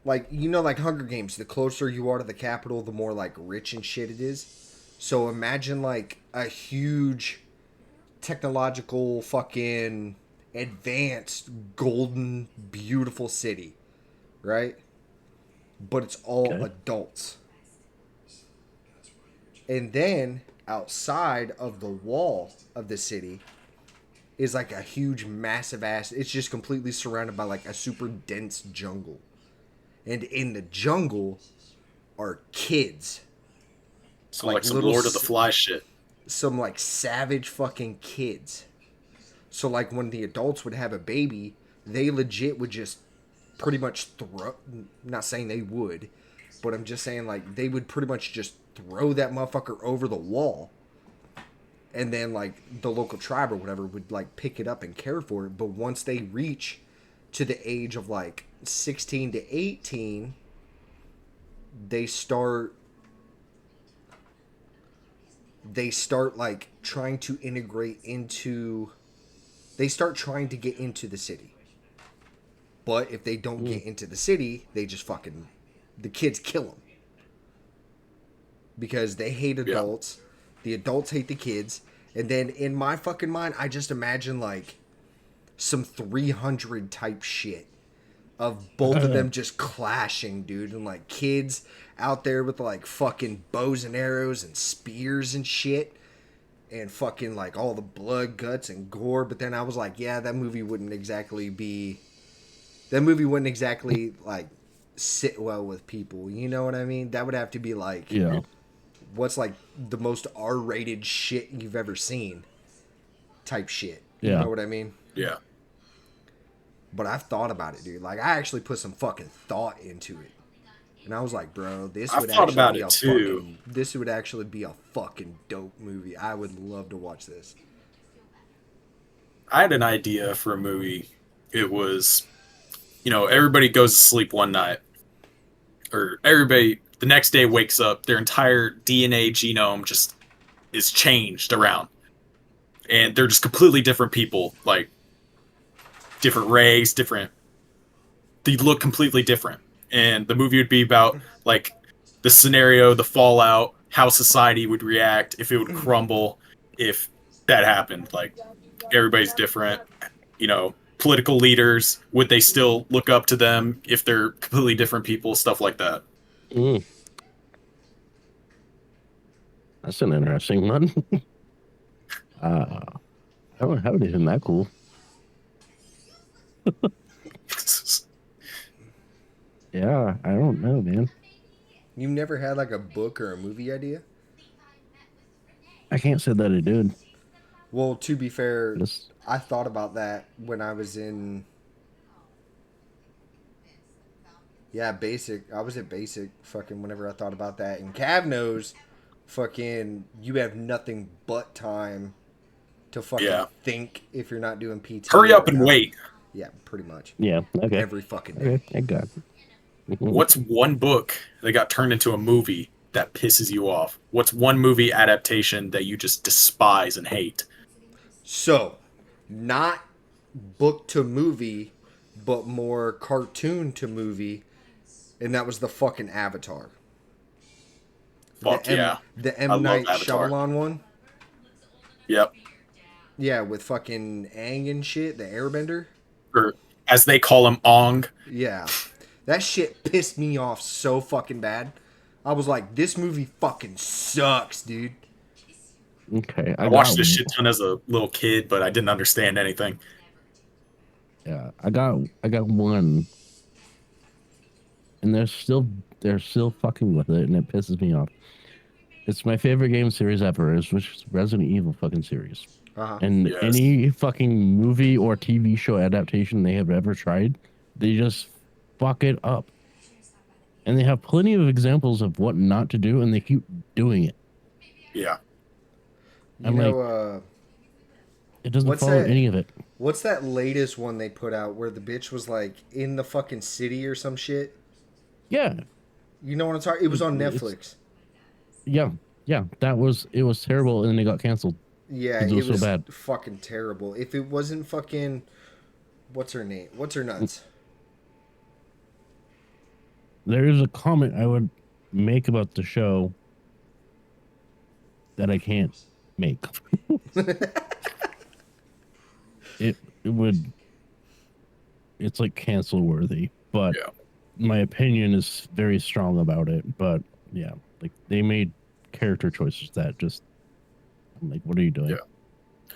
Like, you know, like Hunger Games, the closer you are to the capital, the more like rich and shit it is. So imagine like a huge technological fucking advanced golden beautiful city, right? But it's all Okay. adults. And then outside of the wall of the city is like a huge massive ass, it's just completely surrounded by like a super dense jungle. And in the jungle are kids. So Like like some little Lord of the s- Flies shit. Some like savage fucking kids. So like when the adults would have a baby, they legit would just pretty much throw, not saying they would, but I'm just saying like they would pretty much just throw that motherfucker over the wall and then like the local tribe or whatever would like pick it up and care for it. But once they reach to the age of like 16 to 18, they start like trying to integrate into, they start trying to get into the city. But if they don't get into the city, they just fucking, the kids kill them. Because they hate adults. The adults hate the kids. And then in my fucking mind, I just imagine like some 300 type shit of both of them just clashing, dude. And like kids out there with like fucking bows and arrows and spears and shit. And fucking like all the blood, guts, and gore. But then I was like, yeah, that movie wouldn't exactly like sit well with people. You know what I mean? That would have to be like, Yeah. what's like the most R-rated shit you've ever seen type shit. Yeah. You know what I mean? Yeah. But I've thought about it, dude. Like, I actually put some fucking thought into it. And I was like, bro, this I've would thought actually about be it a too. fucking, this would actually be a fucking dope movie. I would love to watch this. I had an idea for a movie. It was, everybody goes to sleep one night, or everybody the next day wakes up, their entire DNA genome just is changed around, and they're just completely different people, like different race, they look completely different. And the movie would be about like the scenario, the fallout, how society would react if it would crumble if that happened. Like, everybody's different, political leaders, would they still look up to them if they're completely different people, stuff like that. Mm. That's an interesting one. How isn't that cool? Yeah, I don't know, man. You've never had like a book or a movie idea? I can't say that I did. Well, to be fair, Just, I thought about that when I was in, basic. I was at basic fucking whenever I thought about that. And Cav knows fucking you have nothing but time to fucking think if you're not doing PT. Hurry up or and not. wait. Yeah, pretty much. yeah, okay. Every fucking day. Okay, I got it. What's one book that got turned into a movie that pisses you off? What's one movie adaptation that you just despise and hate? So, not book to movie, but more cartoon to movie, and that was the fucking Avatar. Fuck yeah. The I M. love Night Avatar. Shyamalan one? Yep. Yeah, with fucking Aang and shit, the airbender. Or as they call him, Ong. Yeah. That shit pissed me off so fucking bad. I was like, this movie fucking sucks, dude. Okay, I watched this shit ton as a little kid, but I didn't understand anything. Yeah, I got one, and they're still fucking with it, and it pisses me off. It's my favorite game series ever, which is Resident Evil fucking series. Uh-huh. And Yes. any fucking movie or TV show adaptation they have ever tried, they just fuck it up. And they have plenty of examples of what not to do, and they keep doing it. Yeah. You I'm know, It doesn't What's follow that? any of it. what's that latest one they put out where the bitch was like in the fucking city or some shit? Yeah, You know what I'm talking? It was on It's- Netflix. yeah. It was terrible, and then it got canceled. Yeah, It it was was so bad. fucking terrible. If it wasn't fucking, what's her name? What's her nuts? There is a comment I would make about the show that I can't make. It would. It's like cancel worthy, but Yeah. my opinion is very strong about it. But yeah, like they made character choices that just. I'm like, what are you doing? Yeah.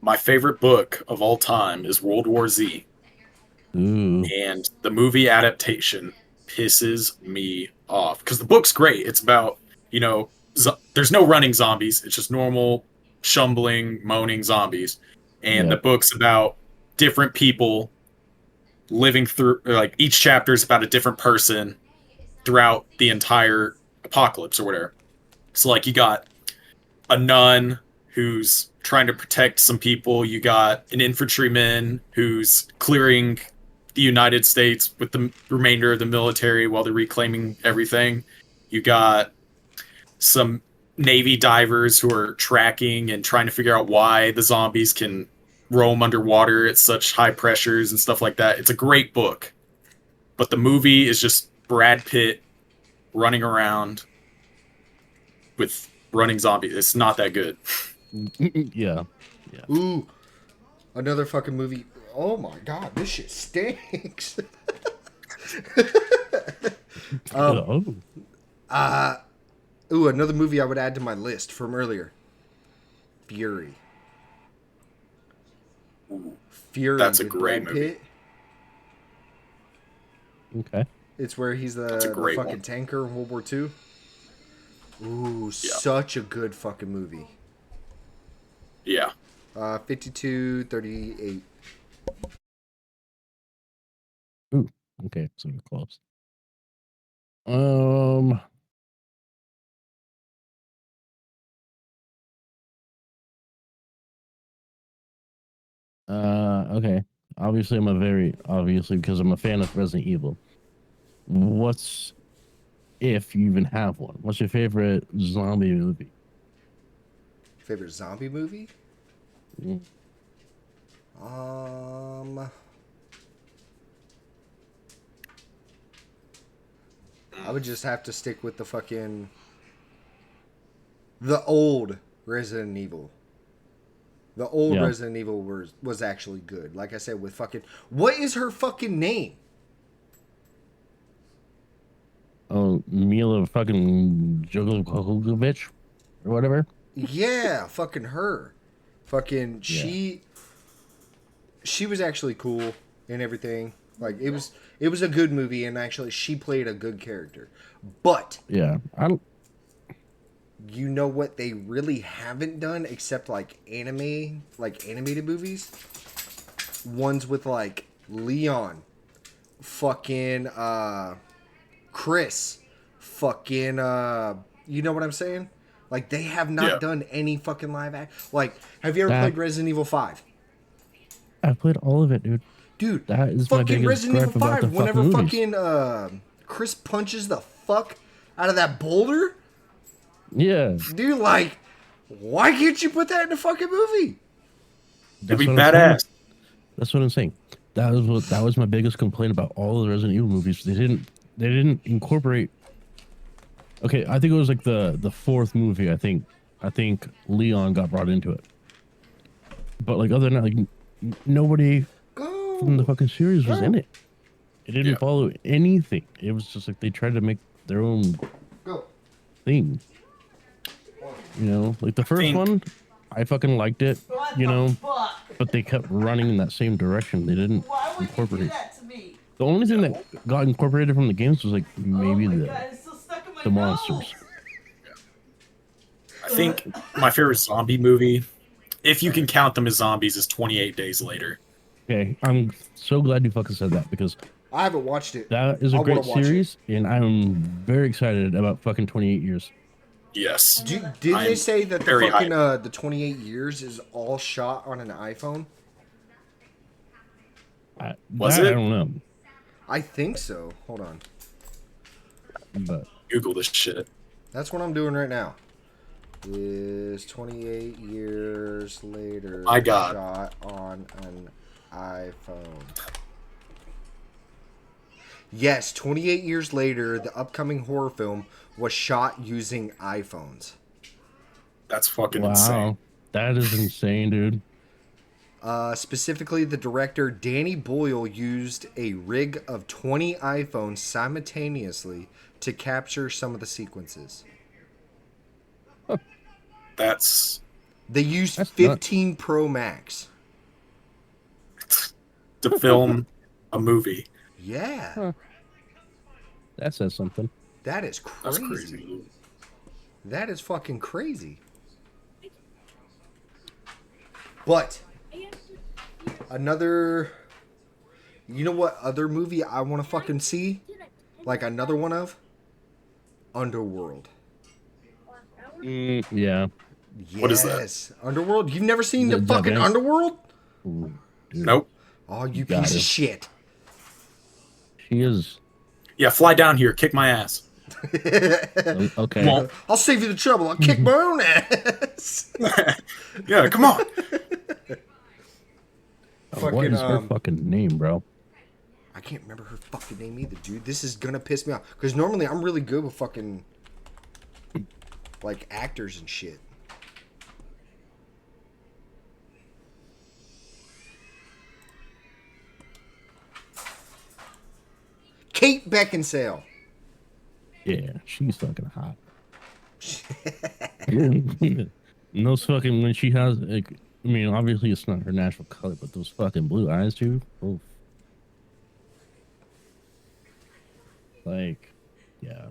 My favorite book of all time is World War Z, Ooh, and the movie adaptation pisses me off because the book's great. It's about, there's no running zombies. It's just normal, shumbling, moaning zombies. And Yeah. the book's about different people living through, like, each chapter is about a different person throughout the entire apocalypse or whatever. So, like, you got a nun who's trying to protect some people. You got an infantryman who's clearing the United States with the remainder of the military while they're reclaiming everything. You got some Navy divers who are tracking and trying to figure out why the zombies can roam underwater at such high pressures and stuff like that. It's a great book. But the movie is just Brad Pitt running around with running zombies. It's not that good. Yeah. Ooh, another fucking movie. Oh my god, this shit stinks. Oh. Ooh, another movie I would add to my list from earlier. Fury. Fury. That's a with great Brad movie. Pitt. Okay. It's where he's That's a the great fucking one. tanker in World War II. Ooh, Yeah. such a good fucking movie. Yeah. 52-38. Okay, so we're close. Um. Okay. Obviously, because I'm a fan of Resident Evil. What's if you even have one? What's your favorite zombie movie? Favorite zombie movie? Mm. I would just have to stick with the old Resident Evil. The old Yeah. Resident Evil was actually good. Like I said, with fucking what is her fucking name? Oh, Mila fucking Jovovich or whatever. Yeah, fucking her. Fucking Yeah. she was actually cool and everything. Like it was a good movie, and actually she played a good character. But Yeah. I don't. you know what they really haven't done except like animated movies? Ones with like Leon, fucking Chris, fucking you know what I'm saying? Like they have not Yeah. done any fucking live act. Like, have you ever That- played Resident Evil 5? I played all of it, dude. Dude, That is my fucking biggest Resident Evil gripe about 5, the whenever fucking movies. fucking Chris punches the fuck out of that boulder, Yeah. dude, like, why can't you put that in the fucking movie? It'd be what I'm saying. badass. That's what I'm saying. That was my biggest complaint about all the Resident Evil movies. They didn't incorporate. Okay, I think it was like the fourth movie. I think Leon got brought into it. But like other than that, like nobody from the Go. fucking series was in it. It didn't Yeah. follow anything. It was just like they tried to make their own Go. thing. You know, like the first think- one, I fucking liked it. What You the know, fuck? but they kept running in that same direction. They didn't Why would you do incorporate. that to me? The only thing that got incorporated from the games was like maybe oh my the God, it's still stuck in my the nose. monsters. I think my favorite zombie movie, if you can count them as zombies, is 28 Days Later. Okay, I'm so glad you fucking said that because I haven't watched it. that is a I wanna great watch it. series, and I'm very excited about fucking 28 years. Yes. Didn't they I'm say that the very fucking the 28 years is all shot on an iPhone? Was I it? don't know, I think so. Hold on. but Google this shit. That's what I'm doing right now. Is 28 years later My God. shot on an iPhone? Yes, 28 years later, the upcoming horror film was shot using iPhones. That's fucking wow, insane. that is insane, dude. Specifically, the director Danny Boyle used a rig of 20 iPhones simultaneously to capture some of the sequences. That's They used That's 15 Pro Max. to film a movie. Yeah, Huh. That says something. that is That's crazy. crazy. That is fucking crazy. But another, you know what other movie I want to fucking see? Like another one of? Underworld. Yeah, Yes. What is that? Underworld? You've never seen the The fucking Vamp- Underworld? Ooh, dude, Nope. Oh, you Got piece it. of shit. She is Yeah, fly down here, kick my ass. okay. Won't. I'll save you the trouble. I'll kick my own ass. Yeah, come on. What Fucking, is her fucking name, bro? I can't remember her fucking name either, dude. This is gonna piss me off. Because normally I'm really good with fucking, like, actors and shit. Kate Beckinsale. Yeah, she's fucking hot. And those fucking when she has like, I mean, obviously it's not her natural color, but those fucking blue eyes, too. Oof. Like, yeah.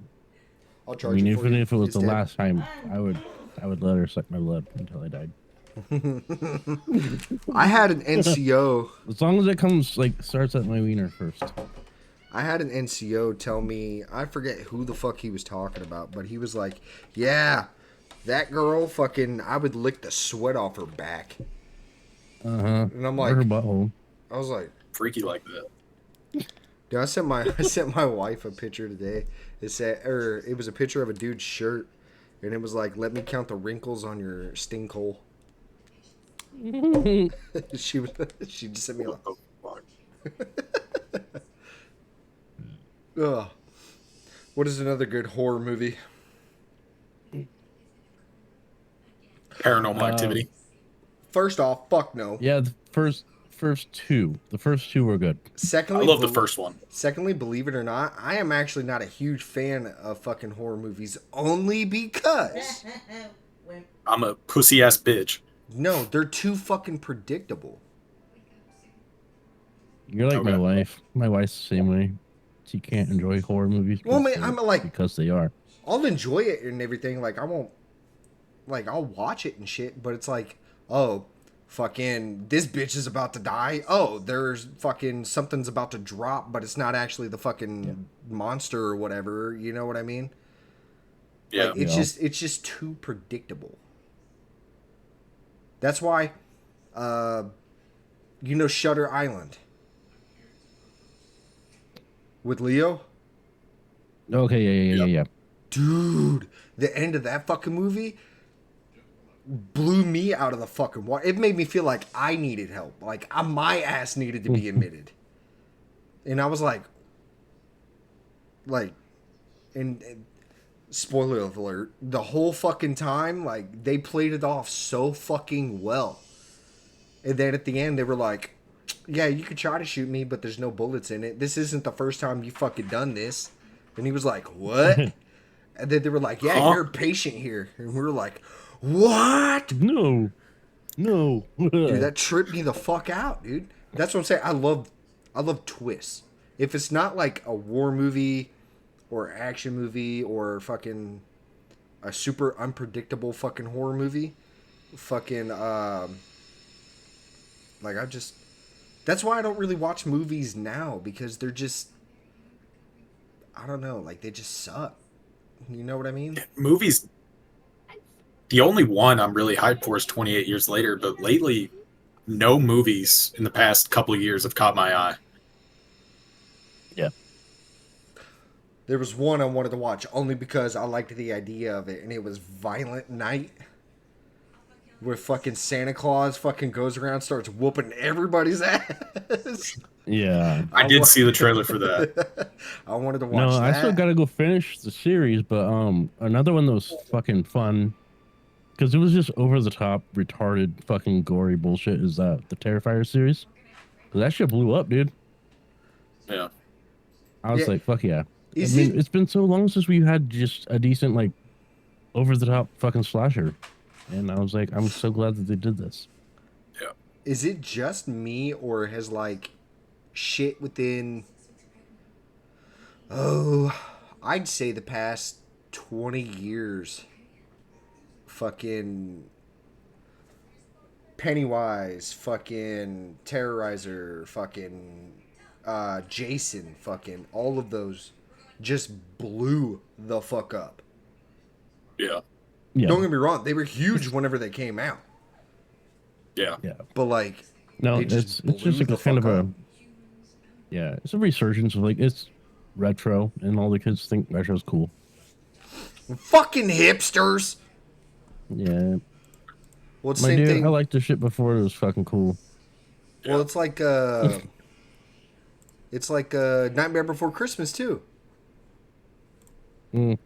I'll I charge mean, you for even you. if it was It's the dead. last time, I would let her suck my blood until I died. I had an NCO. As long as it comes like starts at my wiener first. I had an NCO tell me, I forget who the fuck he was talking about, but he was like, yeah, that girl fucking, I would lick the sweat off her back. Uh-huh. And I'm Or like, her butthole. I was like, Freaky like that. dude, I sent my wife a picture today. It was a picture of a dude's shirt, and it was like, let me count the wrinkles on your stinkhole. she just sent me a, What the fuck? ugh. What is another good horror movie? Paranormal Activity. First off, fuck no. Yeah, the first two. The first two were good. I Secondly, love the first one. Secondly, believe it or not, I am actually not a huge fan of fucking horror movies only because I'm a pussy ass bitch. no, they're too fucking predictable. You're like my Okay. wife. My wife's the same way. She can't enjoy horror movies. Well, because man, they- I'm like, because they are. I'll enjoy it and everything. Like, I won't, like, I'll watch it and shit, but it's like, oh, fucking, this bitch is about to die. Oh, there's fucking something's about to drop, but it's not actually the fucking monster or whatever. You know what I mean? Yeah. Like, it's Yeah. just too predictable. That's why, you know, Shutter Island with Leo, Okay, yeah. dude. The end of that fucking movie blew me out of the fucking water. It made me feel like I needed help, like my ass needed to be admitted, and I was like, and spoiler alert, the whole fucking time, like, they played it off so fucking well. And then at the end, they were like, yeah, you could try to shoot me, but there's no bullets in it. This isn't the first time you fucking done this. And he was like, what? And then they were like, yeah, Huh? you're a patient here. And we were like, what? No. Dude, that tripped me the fuck out, dude. That's what I'm saying. I love twists. If it's not like a war movie or action movie or fucking a super unpredictable fucking horror movie, fucking like, that's why I don't really watch movies now, because they're just, I don't know, like, they just suck. You know what I mean? Movies. The only one I'm really hyped for is 28 Years Later, but lately, no movies in the past couple of years have caught my eye. Yeah. There was one I wanted to watch only because I liked the idea of it, and it was Violent Night. Where fucking Santa Claus fucking goes around, starts whooping everybody's ass. Yeah. I did see the trailer for that. I wanted to watch No, that. I still gotta go finish the series, but another one that was fucking fun because it was just over the top, retarded, fucking gory bullshit. Is the Terrifier series? 'Cause that shit blew up, dude. Yeah. I was Yeah. like, fuck yeah. Is I mean, it- it's been so long since we had just a decent, like, over the top fucking slasher, and I was like, I'm so glad that they did this. Is it just me, or has, like, shit within, I'd say the past 20 years, fucking Pennywise, fucking Terrorizer, fucking Jason, fucking all of those just blew the fuck up. Yeah. Yeah. Don't get me wrong, they were huge whenever they came out. Yeah. But like, No, they just it's blew just like the a kind of fuck a up. yeah, it's a resurgence of like it's retro, and all the kids think retro's cool. Fucking hipsters. Yeah, Well, it's my same dude, thing. I liked this shit before it was fucking cool. Well, it's like Nightmare Before Christmas too. Mm,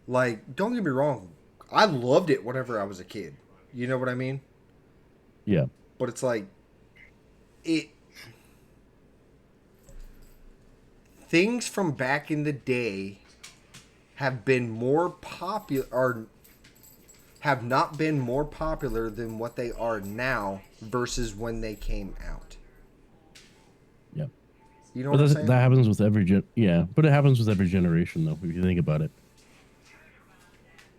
Like, don't get me wrong, I loved it whenever I was a kid. You know what I mean? yeah, But it's like it things from back in the day have been more popular or have not been more popular than what they are now versus when they came out. yeah. You know But what I'm that saying? happens with every yeah, but it happens with every generation though. If you think about it,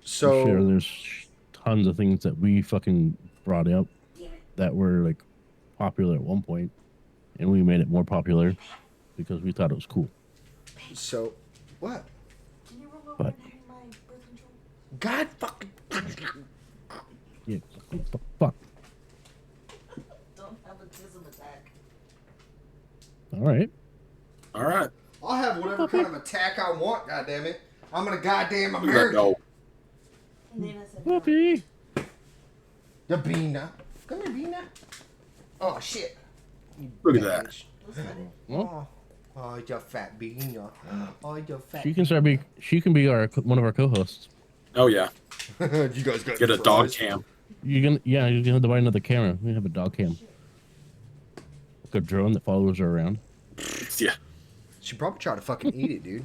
for So sure, there's tons of things that we fucking brought up that were like popular at one point, and we made it more popular because we thought it was cool. so what? Can you remove But- my birth control? God fucking Yeah, fuck. Don't have a tism attack. All right. All right. I'll have whatever kind of attack I want, goddammit. I'm a goddamn Look at that American. dog. And then I said, no. Whoopee. The Beena. Come here, Beena. Oh shit. You Look at bitch. that. Listen, Oh, oh, you fat Beena. Oh, you fat. She can be our one of our co-hosts. Oh yeah. You guys got Get a any dog fries? cam. You can have to buy another camera. We have a dog cam, like a drone that follows her around. Yeah. She probably tried to fucking eat it, dude.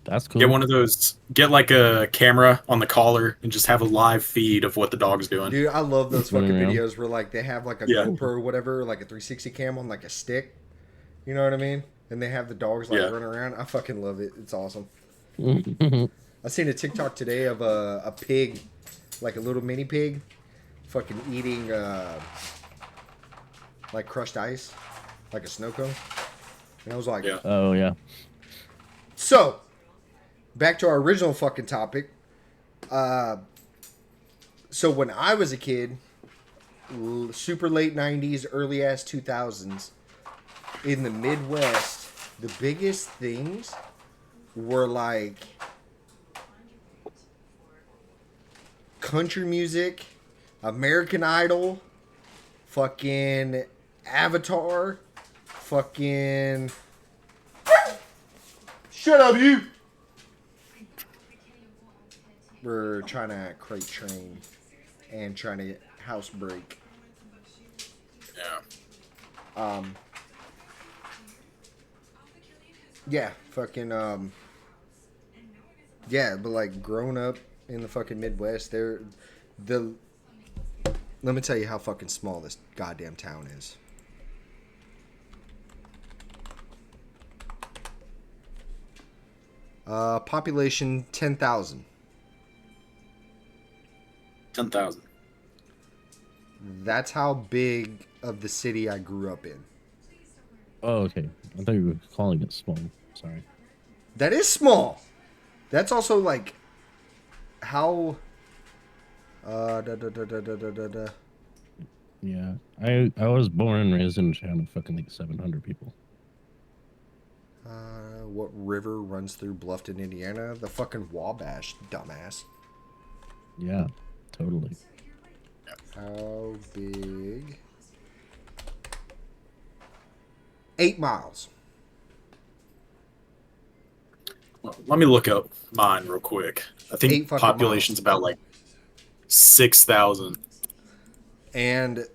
That's cool. Get one of those. Get like a camera on the collar and just have a live feed of what the dog's doing. Dude, I love those Running fucking around. videos where like they have like a Yeah. GoPro or whatever, like a 360 cam on like a stick. You know what I mean? And they have the dogs like Yeah. running around. I fucking love it. It's awesome. yeah, I seen a TikTok today of a pig, like a little mini pig, fucking eating like crushed ice, like a snow cone. And I was like, Yeah. oh yeah. so back to our original fucking topic. So when I was a kid, super late 90s, early ass 2000s, in the Midwest, the biggest things were like country music, American Idol, fucking Avatar, fucking. Shut up, you! We're trying to crate train and trying to house break. Yeah. Yeah, fucking yeah, but like growing up in the fucking Midwest, let me tell you how fucking small this goddamn town is. Population 10,000. 10,000. That's how big of the city I grew up in. Oh, okay. I thought you were calling it small. Sorry. That is small. That's also like how Yeah, I was born and raised in a town of fucking like 700 people. what river runs through Bluffton, Indiana? The fucking Wabash, dumbass. Yeah, totally. How big? 8 miles. Well, let me look up mine real quick. I 8 think fucking population's about like 6,000. And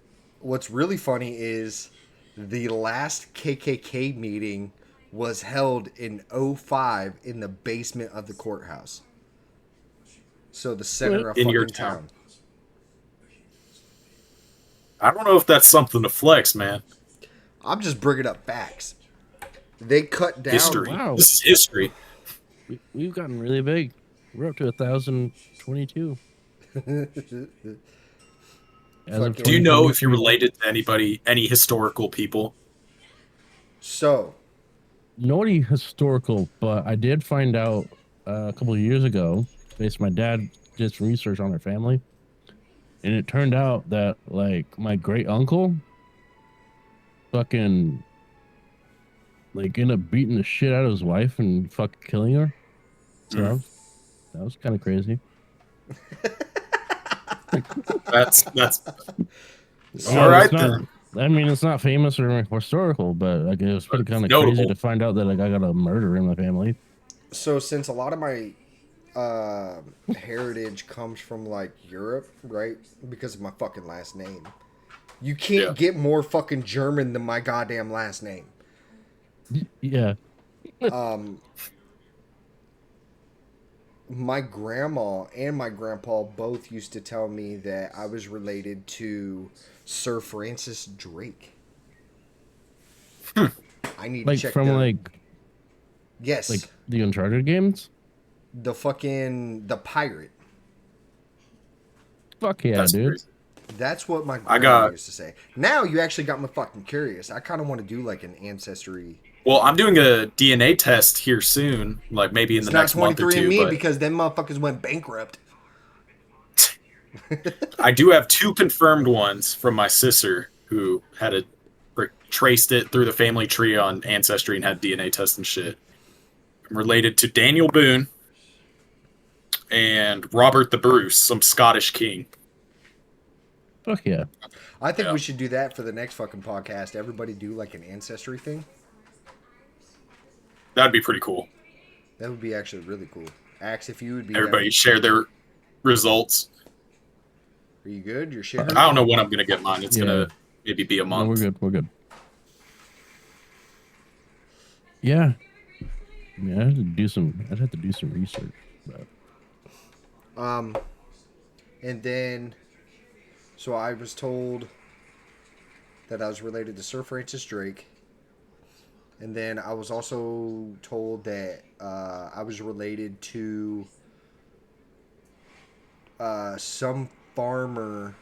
what's really funny is the last KKK meeting was held in 05 in the basement of the courthouse. So the center of In fucking your town. town. I don't know if that's something to flex, man. I'm just bringing up facts. They cut down. History. Wow. This is history. We've gotten really big. We're up to 1,022. As of Fucking- Do you know if 2023. you're related to anybody, any historical people? So, Nobody historical, but I did find out a couple of years ago, based my dad did some research on her family, and it turned out that like my great uncle, fucking, like ended up beating the shit out of his wife and fucking killing her. So that was kind of crazy. That's Yeah, all right it's not, then. I mean, it's not famous or historical, but like it was pretty But kind of notable. crazy to find out that like I got a murder in my family. So since a lot of my heritage comes from like Europe, right? Because of my fucking last name. You can't Yeah. get more fucking German than my goddamn last name. Yeah. My grandma and my grandpa both used to tell me that I was related to Sir Francis Drake. I need Like to check from their... Yes. like the Uncharted games. The pirate. Fuck yeah, That's dude. crazy. That's what my I grandma got- used to say. Now you actually got me fucking curious. I kind of want to do like an ancestry. Well, I'm doing a DNA test here soon, like maybe in It's the not next month or 23 and two. me But because them motherfuckers went bankrupt. I do have 2 confirmed ones from my sister who had a traced it through the family tree on Ancestry and had DNA tests and shit. I'm related to Daniel Boone and Robert the Bruce, some Scottish king. Fuck yeah. I think Yeah. we should do that for the next fucking podcast. Everybody do like an ancestry thing. That'd be pretty cool. That would be actually really cool. Axe, if you would be Everybody share their results. Are you good? You're shit. I don't know when I'm gonna get mine. It's Yeah. gonna maybe be a No, month. we're good. We're good. Yeah. Yeah, I'd have to do some research. But And then, so I was told that I was related to Sir Francis Drake. And then I was also told that I was related to some farmer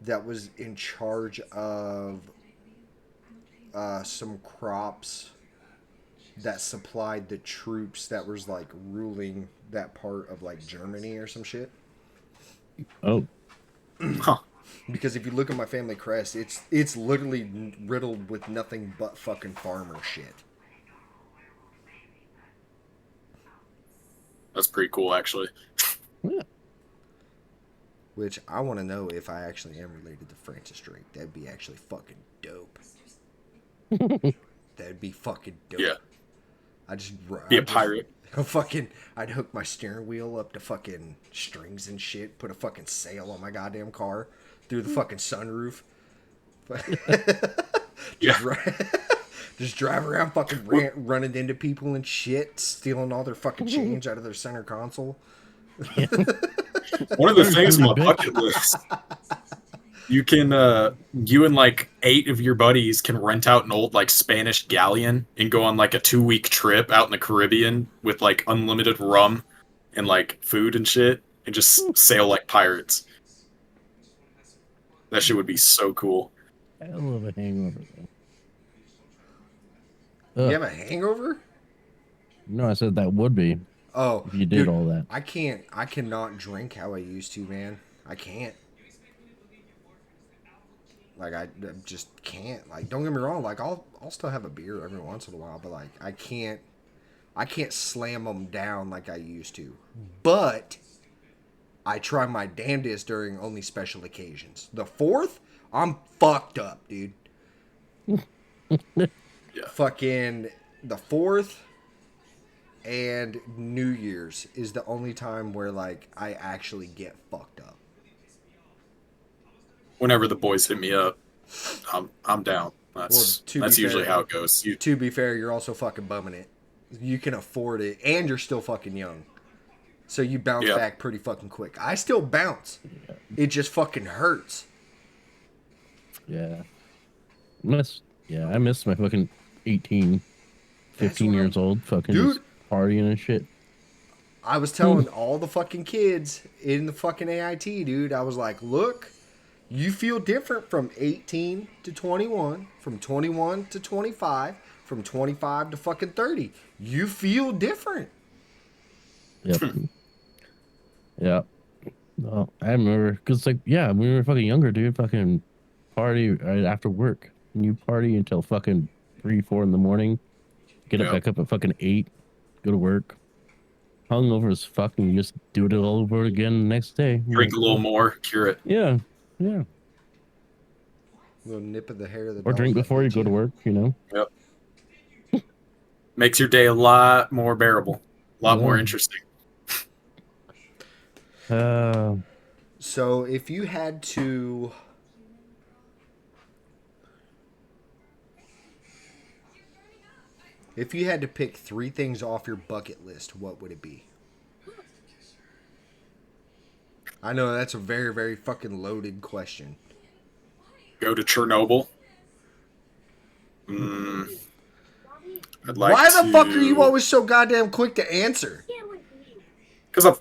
that was in charge of some crops that supplied the troops that was like ruling that part of like Germany or some shit. oh, Huh. Because if you look at my family crest, it's literally riddled with nothing but fucking farmer shit. That's pretty cool, actually. yeah. Which I want to know if I actually am related to Francis Drake. That'd be actually fucking dope. That'd be fucking dope. Yeah. I just Be a pirate. I'd hook my steering wheel up to fucking strings and shit. Put a fucking sail on my goddamn car through the fucking sunroof. Yeah. Just drive around fucking running into people and shit, stealing all their fucking change out of their center console. One of the things on my Bitch. bucket list, you can, you and like 8 of your buddies can rent out an old like Spanish galleon and go on like a 2-week trip out in the Caribbean with like unlimited rum and like food and shit, and just sail like pirates. That shit would be so cool. Hell of a hangover. Though. You have a hangover? No, I said that would be Oh, if you did dude, all that. I cannot drink how I used to, man. I can't. Like I just can't. Like, don't get me wrong. Like I'll still have a beer every once in a while, but like I can't slam them down like I used to. But I try my damnedest during only special occasions. The 4th, I'm fucked up, dude. Yeah. Fucking the 4th and New Year's is the only time where like I actually get fucked up. Whenever the boys hit me up, I'm down. Well, That's to be usually fair- how it goes. You To be fair, you're also fucking bumming it. You can afford it, and you're still fucking young. So you bounce Yeah. back pretty fucking quick. I still bounce. It just fucking hurts. Yeah. I miss my fucking 18, 15 what years old fucking Dude. just partying and shit. I was telling all the fucking kids in the fucking AIT, dude, I was like, look, you feel different from 18 to 21, from 21 to 25, from 25 to fucking 30. You feel different. Yep. Yeah. No, I remember because like yeah, when we were fucking younger, dude, fucking party right after work. You party until fucking 3, 4 in the morning. Get up Yep. back up at fucking 8. Go to work. Hungover as fucking. You just do it all over again the next day. I'm Drink like, a little more, cure it. yeah, yeah. Little nip of the hair of the Or dog drink that before you bit go to work. You know. Yep. Makes your day a lot more bearable, a lot more Yeah. interesting. Uh, So if you had to, pick 3 things off your bucket list, what would it be? I know that's a very, very fucking loaded question. Go to Chernobyl. Mm, I'd like Why the fuck are you to, always so goddamn quick to answer? Yeah, like me. because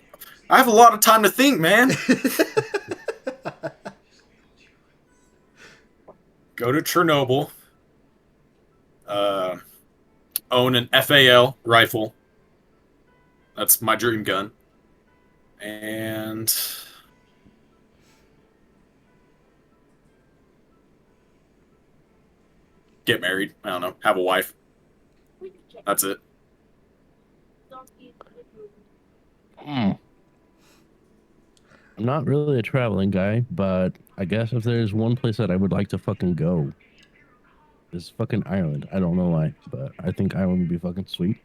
I have a lot of time to think, man. Go to Chernobyl. Uh, own an FAL rifle. That's my dream gun. And get married. I don't know. Have a wife. That's it. I'm not really a traveling guy, but I guess if there's one place that I would like to fucking go, it's fucking Ireland. I don't know why, but I think Ireland would be fucking sweet.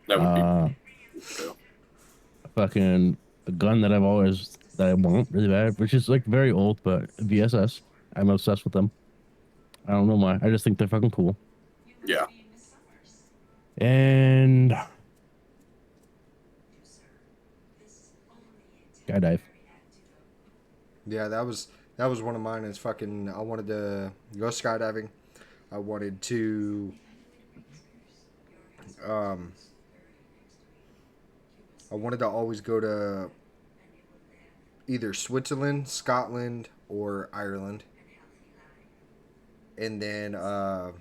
That would be. Uh, fucking a gun that I want really bad, which is like very old, but VSS. I'm obsessed with them. I don't know why. I just think they're fucking cool. Yeah. And skydive. Yeah, that was one of mine. Is fucking. I wanted to go skydiving. I wanted to. I wanted to always go to either Switzerland, Scotland, or Ireland. And then a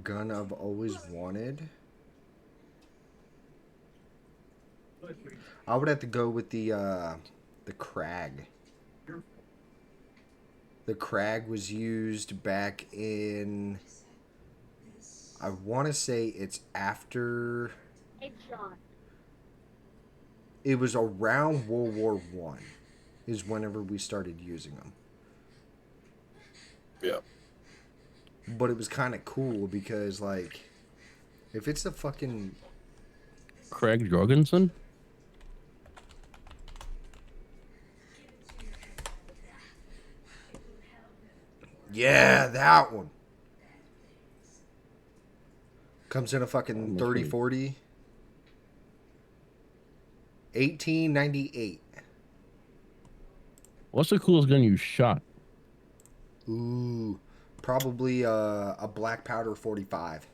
gun I've always wanted. I would have to go with the Krag. The Krag was used back in. I want to say it's after. Headshot. It was around World War One, is whenever we started using them. Yeah. But it was kind of cool because, like, if it's the fucking. Craig Jorgensen. Yeah, that one. Comes in a fucking 3040. 1898. What's the coolest gun you shot? Ooh. Probably a black powder 45.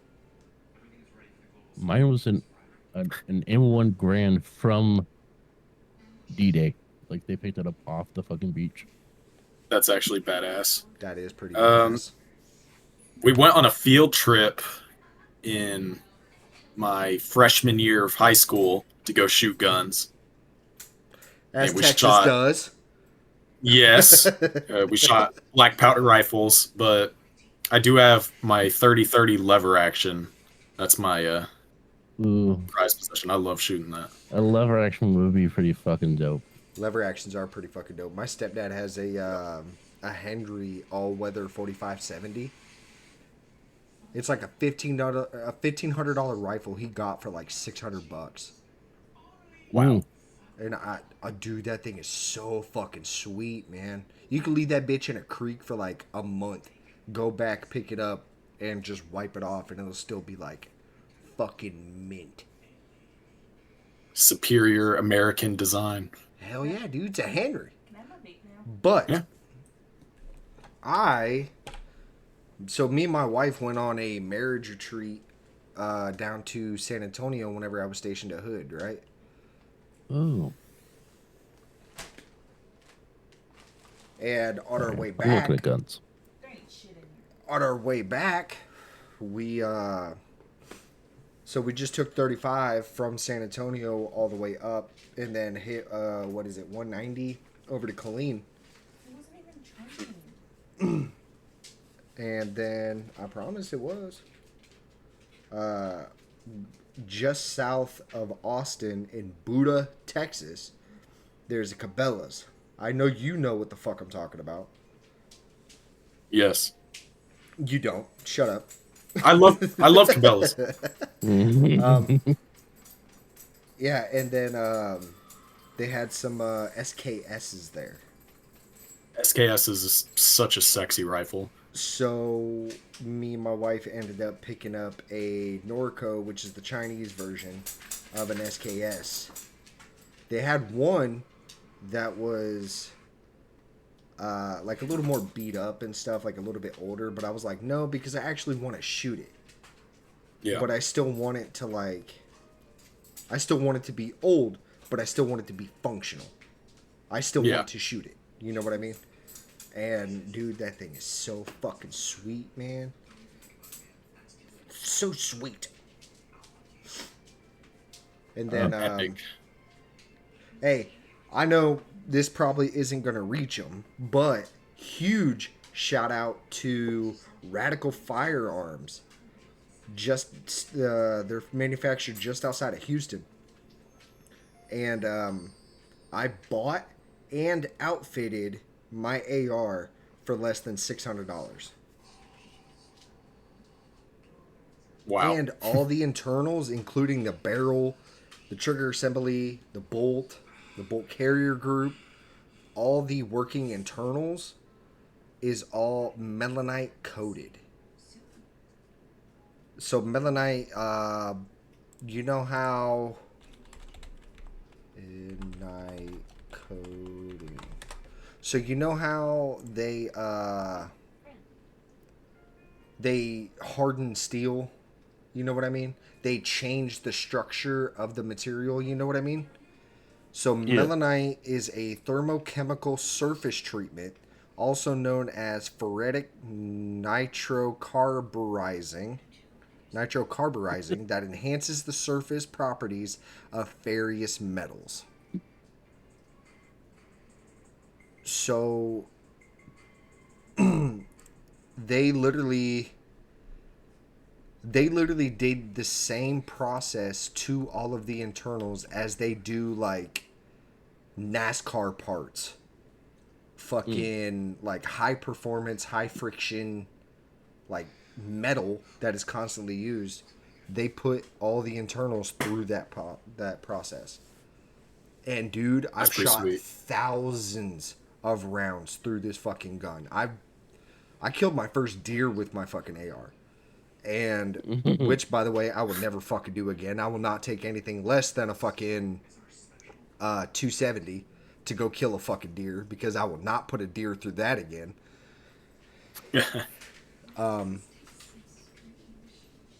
Mine was an M1 Grand from D-Day. Like they picked it up off the fucking beach. That's actually badass. That is pretty Um, badass. We went on a field trip in my freshman year of high school to go shoot guns. As we Texas shot- does. Yes, we shot black powder rifles, but I do have my 30-30 lever action. That's my Ooh, prized possession. I love shooting that. a lever action would be pretty fucking dope. Lever actions are pretty fucking dope. My stepdad has a Henry all-weather 4570. It's like a $1,500 rifle he got for like $600. Wow. And dude, that thing is so fucking sweet, man. You can leave that bitch in a creek for like a month, go back, pick it up, and just wipe it off, and it'll still be like fucking mint. Superior American design. Hell yeah, dude, it's a Henry. But Yeah. so me and my wife went on a marriage retreat down to San Antonio whenever I was stationed at Hood, right? Oh, And on our way I'm looking back, at guns. we So we just took 35 from San Antonio all the way up, and then hit 190 over to Killeen, It wasn't even charging. and then I promise it was. Just south of Austin in Buda, Texas, there's a Cabela's. I know you know what the fuck I'm talking about. Yes. You don't. Shut up. I love Cabela's. Yeah, and then they had some SKSs there. SKS is such a sexy rifle. So me and my wife ended up picking up a Norco, which is the Chinese version of an SKS. They had one that was like a little more beat up and stuff, like a little bit older, but I was like, no, because I actually want to shoot it. Yeah. But I still want it to I still want it to be old, but I still want it to be functional. I still want to shoot it. You know what I mean? And dude, that thing is so fucking sweet, man. So sweet. And then, epic. hey, I know this probably isn't gonna reach them, but huge shout out to Radical Firearms. Just they're manufactured just outside of Houston, and I bought and outfitted my AR for less than $600. Wow. And all the internals, including the barrel, the trigger assembly, the bolt carrier group, all the working internals is all melanite coated. So melanite, you know how melanite coating. So you know how they harden steel? You know what I mean? They change the structure of the material, you know what I mean? So melanite is a thermochemical surface treatment, also known as ferritic nitrocarburizing, that enhances the surface properties of various metals. So they literally did the same process to all of the internals as they do like NASCAR parts. Fucking like high performance, high friction, like metal that is constantly used. They put all the internals through that process. And dude, I've shot sweet. thousands of rounds through this fucking gun. I killed my first deer with my fucking AR. And which, by the way, I will never fucking do again. I will not take anything less than a fucking 270 to go kill a fucking deer, because I will not put a deer through that again.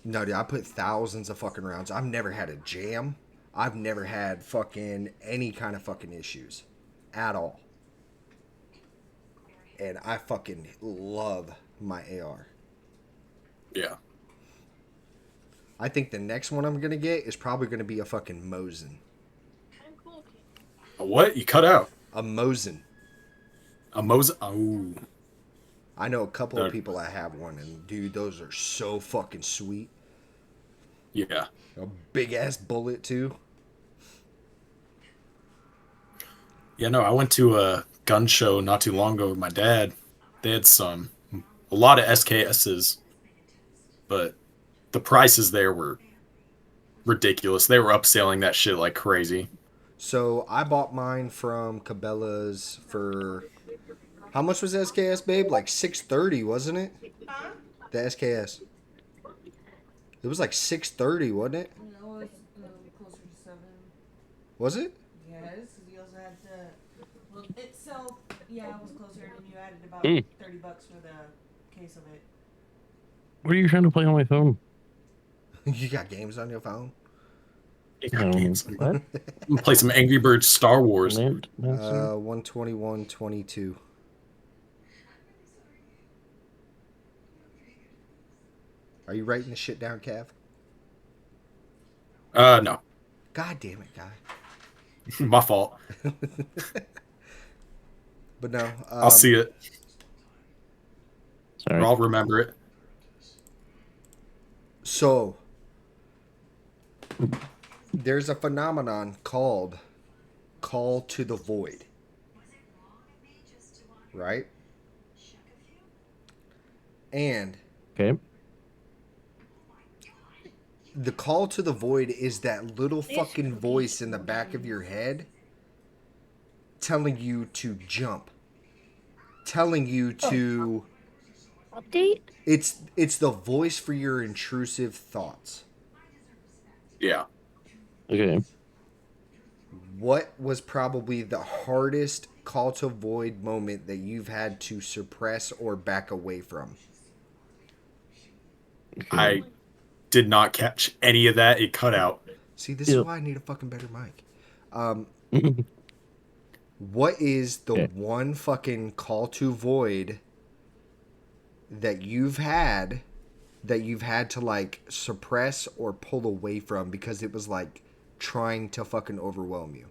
No, dude, I put thousands of fucking rounds. I've never had a jam. I've never had fucking any kind of fucking issues at all. And I fucking love my AR. Yeah. I think the next one I'm gonna get is probably gonna be a fucking Mosin. A what? You cut out. A Mosin. A Mosin. Oh. I know a couple of people that have one, and dude, those are so fucking sweet. Yeah. A big ass bullet too. Yeah, no, I went to a gun show not too long ago with my dad. They had a lot of SKSs, but the prices there were ridiculous. They were upselling that shit like crazy. So I bought mine from Cabela's for, how much was SKS, babe? Like $630, wasn't it? Huh? The SKS. It was like $630, wasn't it? No, it's closer to 7. Was it? Yes, because you also had to. Well, itself, yeah, it was closer, and you added about Mm. $30 for the case of it. What are you trying to play on my phone? You got games on your phone? What? Play some Angry Birds Star Wars. 121.22. Are you writing the shit down, Cav? No. God damn it, guy. My fault. But no, I'll see it. Sorry. Or I'll remember it. So there's a phenomenon called Call to the Void. Right? And Okay. the call to the void is that little fucking voice in the back of your head telling you to jump. Telling you to Update? it's the voice for your intrusive thoughts. Yeah. Okay. What was probably the hardest call to void moment that you've had to suppress or back away from? I did not catch any of that. It cut out. See, this is Yep. why I need a fucking better mic. What is the Okay. one fucking call to void that you've had to like suppress or pull away from because it was like trying to fucking overwhelm you?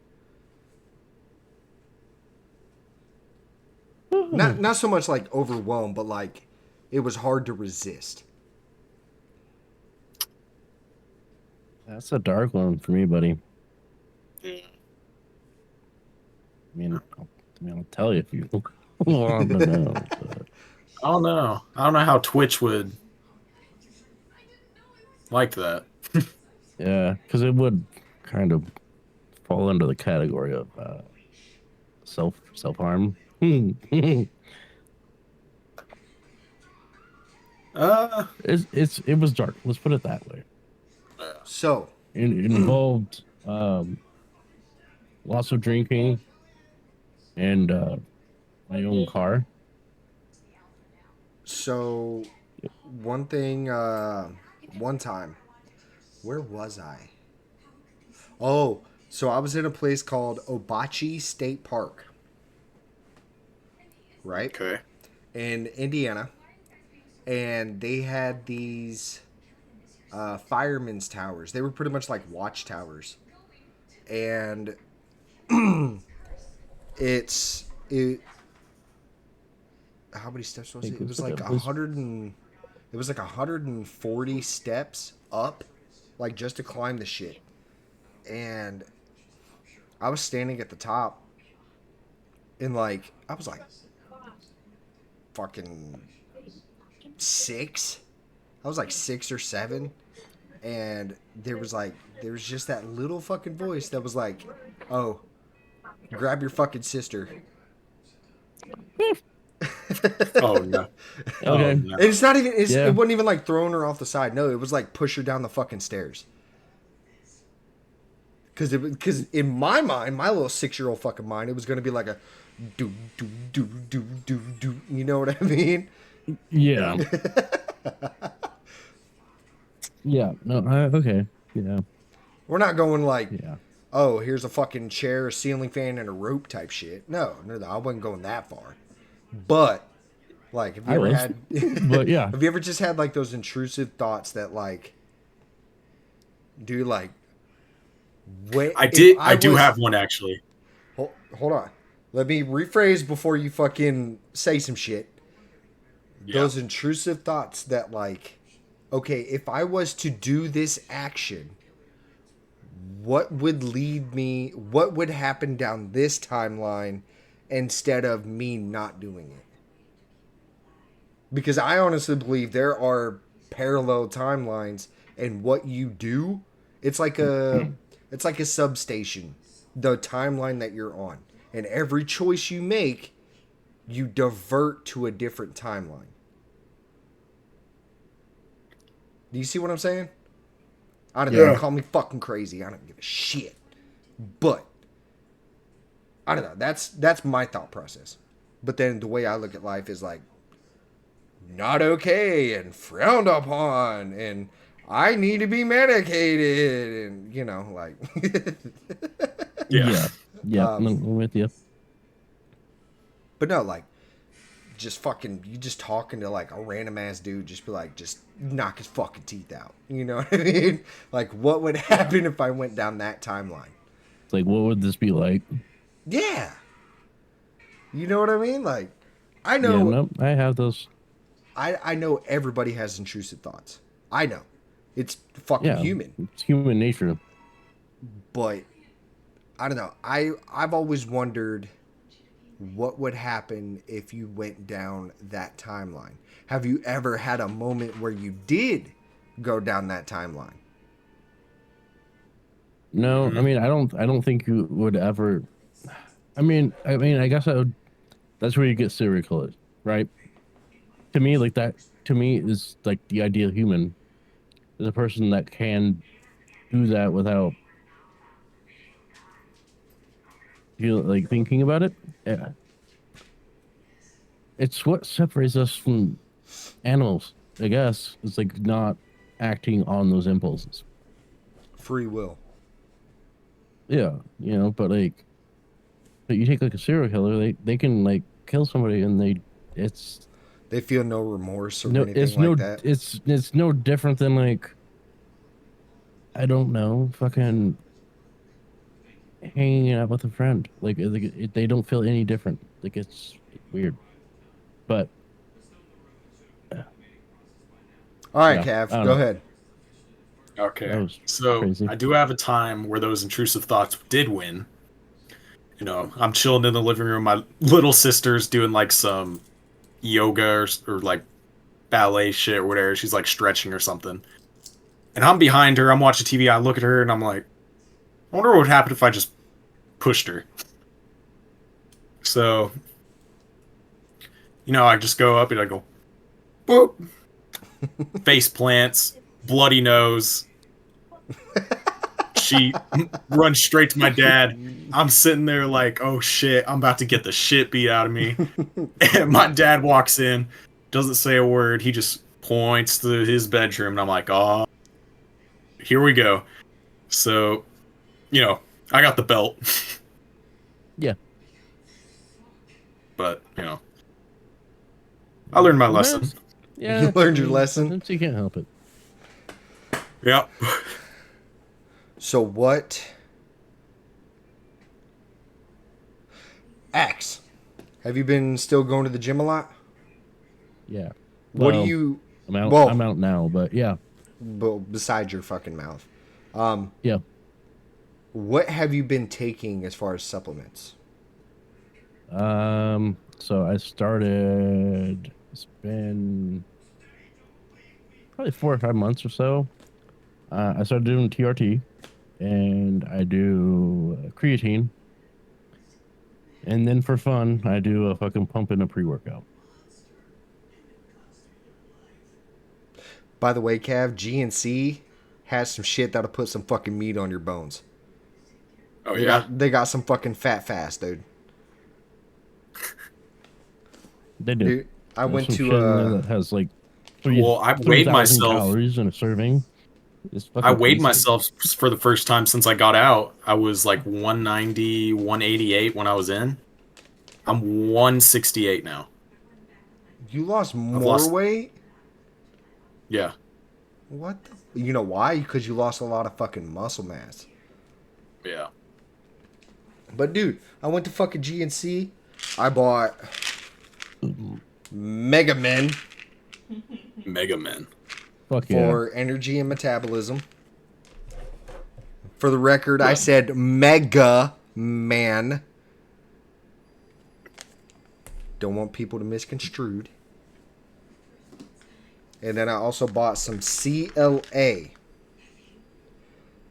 Not so much like overwhelm, but like it was hard to resist. That's a dark one for me, buddy. I'll tell you if you want to know. But I don't know. I don't know how Twitch would like that. yeah, because it would kind of fall into the category of self harm. It was dark. Let's put it that way. So It involved lots of drinking and my own car. So one thing, one time, where was I? Oh, so I was in a place called Obachi State Park, right? Okay. In Indiana. And they had these firemen's towers. They were pretty much like watchtowers. And it how many steps was it? It was like 100 and it was like 140 steps up, like just to climb the shit. And I was standing at the top, and like I was like fucking 6. I was like 6 or 7, and there was just that little fucking voice that was like, "Oh, grab your fucking sister." Oh no. Okay. Oh, no. And it's not even. Yeah. It wasn't even like throwing her off the side. No, it was like push her down the fucking stairs. Because in my mind, my little 6-year-old fucking mind, it was gonna be like a do do do do do do. You know what I mean? Yeah. Yeah. No. Okay. Yeah. We're not going like, Yeah. oh, here's a fucking chair, a ceiling fan, and a rope type shit. No, I wasn't going that far. But like, have you ever had? But yeah. Have you ever just had like those intrusive thoughts that like, dude, like, when I do have one actually. Hold on. Let me rephrase before you fucking say some shit. Yeah. Those intrusive thoughts that like, okay, if I was to do this action, what would happen down this timeline instead of me not doing it? Because I honestly believe there are parallel timelines, and what you do, it's like a substation, the timeline that you're on. And every choice you make, you divert to a different timeline. Do you see what I'm saying? I don't know. Yeah. Call me fucking crazy. I don't give a shit. But I don't know. That's my thought process. But then the way I look at life is like not okay and frowned upon, and I need to be medicated, and you know, like Yeah. Yeah. Yeah. I'm with you. But no, like just fucking, you just talking to like a random ass dude, just be like, just knock his fucking teeth out. You know what I mean? Like, what would happen if I went down that timeline? It's like, what would this be like? Yeah. You know what I mean? Like, I Yeah, know, nope, I have those. I know everybody has intrusive thoughts. I know. It's fucking Yeah, human. it's human nature. But I don't know. I've always wondered what would happen if you went down that timeline. Have you ever had a moment where you did go down that timeline? No, I mean, I don't think you would ever. I mean, I guess I would. That's where you get serial killers, right? To me, like that. To me, is like the ideal human is a person that can do that without like thinking about it. Yeah, it's what separates us from animals. I guess it's like not acting on those impulses. Free will. Yeah, but like, but you take like a serial killer, they can like kill somebody and it's They feel no remorse or no, anything it's like no, that. it's no different than like, I don't know, fucking hanging out with a friend. Like, they don't feel any different. Like it's weird, but All right, yeah, I Cav, don't go know. ahead. Okay. That was So crazy. I do have a time where those intrusive thoughts did win. I'm chilling in the living room. My little sister's doing like some yoga or like ballet shit or whatever. She's like stretching or something. And I'm behind her. I'm watching TV. I look at her and I'm like, I wonder what would happen if I just pushed her. So, I just go up and I go, boop. Face plants, bloody nose. She runs straight to my dad. I'm sitting there like, oh shit, I'm about to get the shit beat out of me. And my dad walks in, doesn't say a word. He just points to his bedroom. And I'm like, oh, here we go. So, I got the belt. Yeah. But, I learned my lesson. Yeah, You learned your I mean, lesson? sometimes you can't help it. Yep. So what? Axe. Have you been still going to the gym a lot? Yeah. What do Well, you? I'm out. Well- I'm out now, but yeah. Besides your fucking mouth, Yeah. what have you been taking as far as supplements? So I started, it's been probably 4 or 5 months or so. I started doing TRT and I do creatine. And then for fun, I do a fucking pump in a pre-workout. By the way, Cav, GNC has some shit that'll put some fucking meat on your bones. Oh, yeah. They got some fucking fat fast, dude. They do. Dude, I There's went some to shit in there that has like Well, I weighed 3,000 myself. calories in a serving. It's I fucking weighed crazy. myself for the first time since I got out. I was like 190, 188 when I was in. I'm 168 now. You lost more lost- weight? Yeah. What? You know why? Because you lost a lot of fucking muscle mass. Yeah. But dude, I went to fucking GNC. I bought Mega Men Mega Men. Fuck yeah. for energy and metabolism. For the record, I said Mega Man. Don't want people to misconstrued. And then I also bought some CLA.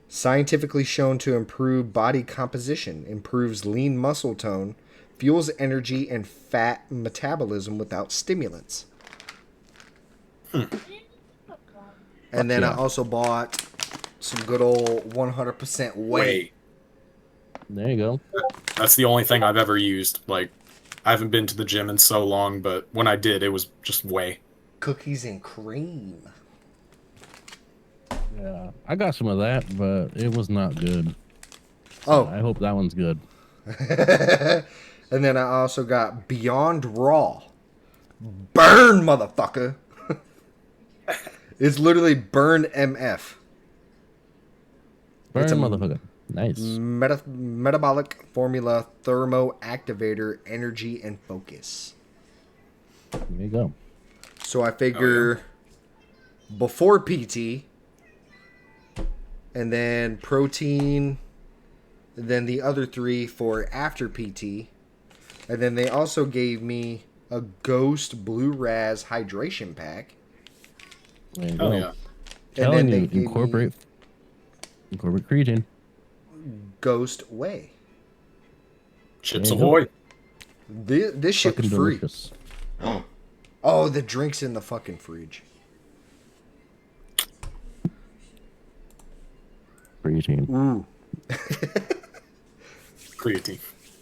Scientifically shown to improve body composition, improves lean muscle tone, fuels energy and fat metabolism without stimulants. And then I yeah. also bought some good old 100% whey. Wait. There you go. That's the only thing I've ever used. Like, I haven't been to the gym in so long, but when I did, it was just whey. Cookies and cream. Yeah. I got some of that, but it was not good. Oh, I hope that one's good. and then I also got Beyond Raw. Burn, motherfucker. It's literally burn MF. Burn, It's a motherfucker. Nice. metabolic formula thermo activator energy and focus. There you go. So I figure before PT, and then protein, and then the other 3 for after PT, and then they also gave me a Ghost Blue Raz hydration pack. There you Oh go. yeah. And Telling then they you, gave me incorporate creatine. Ghost Whey. Chips There you go. ahoy. This shit Fucking was free. delicious. Oh, the drink's in the fucking fridge. Creatine. Ooh. Creatine.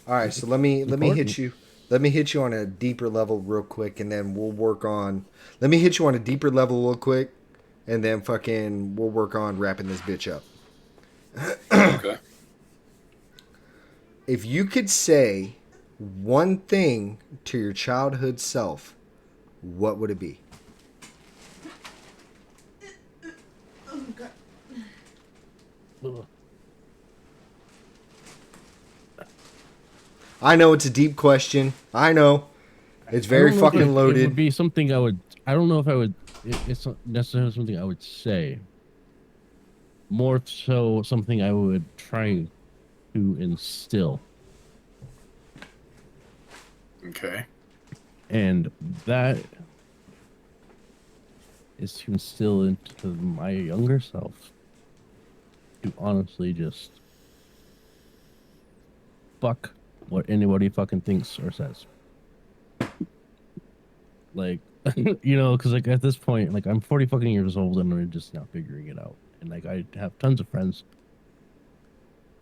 All right, so let me hit Important. you. Let me hit you on a deeper level real quick, and then we'll work on. Let me hit you on a deeper level real quick, and then fucking we'll work on wrapping this bitch up. Okay. If you could say one thing to your childhood self, what would it be? Oh god. Ugh. I know it's a deep question. I know. It's I very don't know if fucking It loaded. would be something I would. I don't know if I would. It's not necessarily something I would say. More so, something I would try to instill, Okay. and that is to instill into my younger self to honestly just fuck what anybody fucking thinks or says. Like, you know, because like at this point, like I'm 40 fucking years old and I'm just now figuring it out. And like I have tons of friends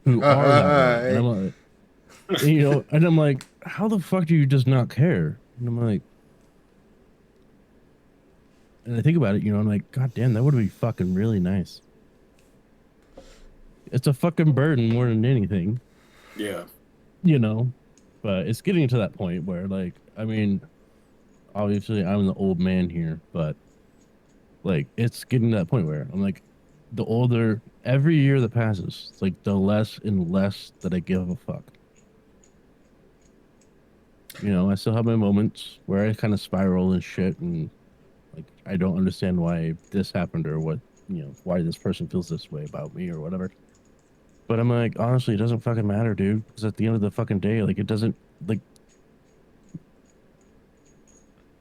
who are that way, and I'm like, you know, and I'm like, how the fuck do you just not care? And I'm like, and I think about it, you know, I'm like, god damn, that would be fucking really nice. It's a fucking burden more than anything, Yeah. you know, but it's getting to that point where, like, I mean, obviously I'm the old man here, but like, it's getting to that point where I'm like, the older every year that passes, it's like the less and less that I give a fuck. You know, I still have my moments where I kind of spiral and shit, and like I don't understand why this happened or what, you know, why this person feels this way about me or whatever. But I'm like, honestly, it doesn't fucking matter, dude. Because at the end of the fucking day, like it doesn't like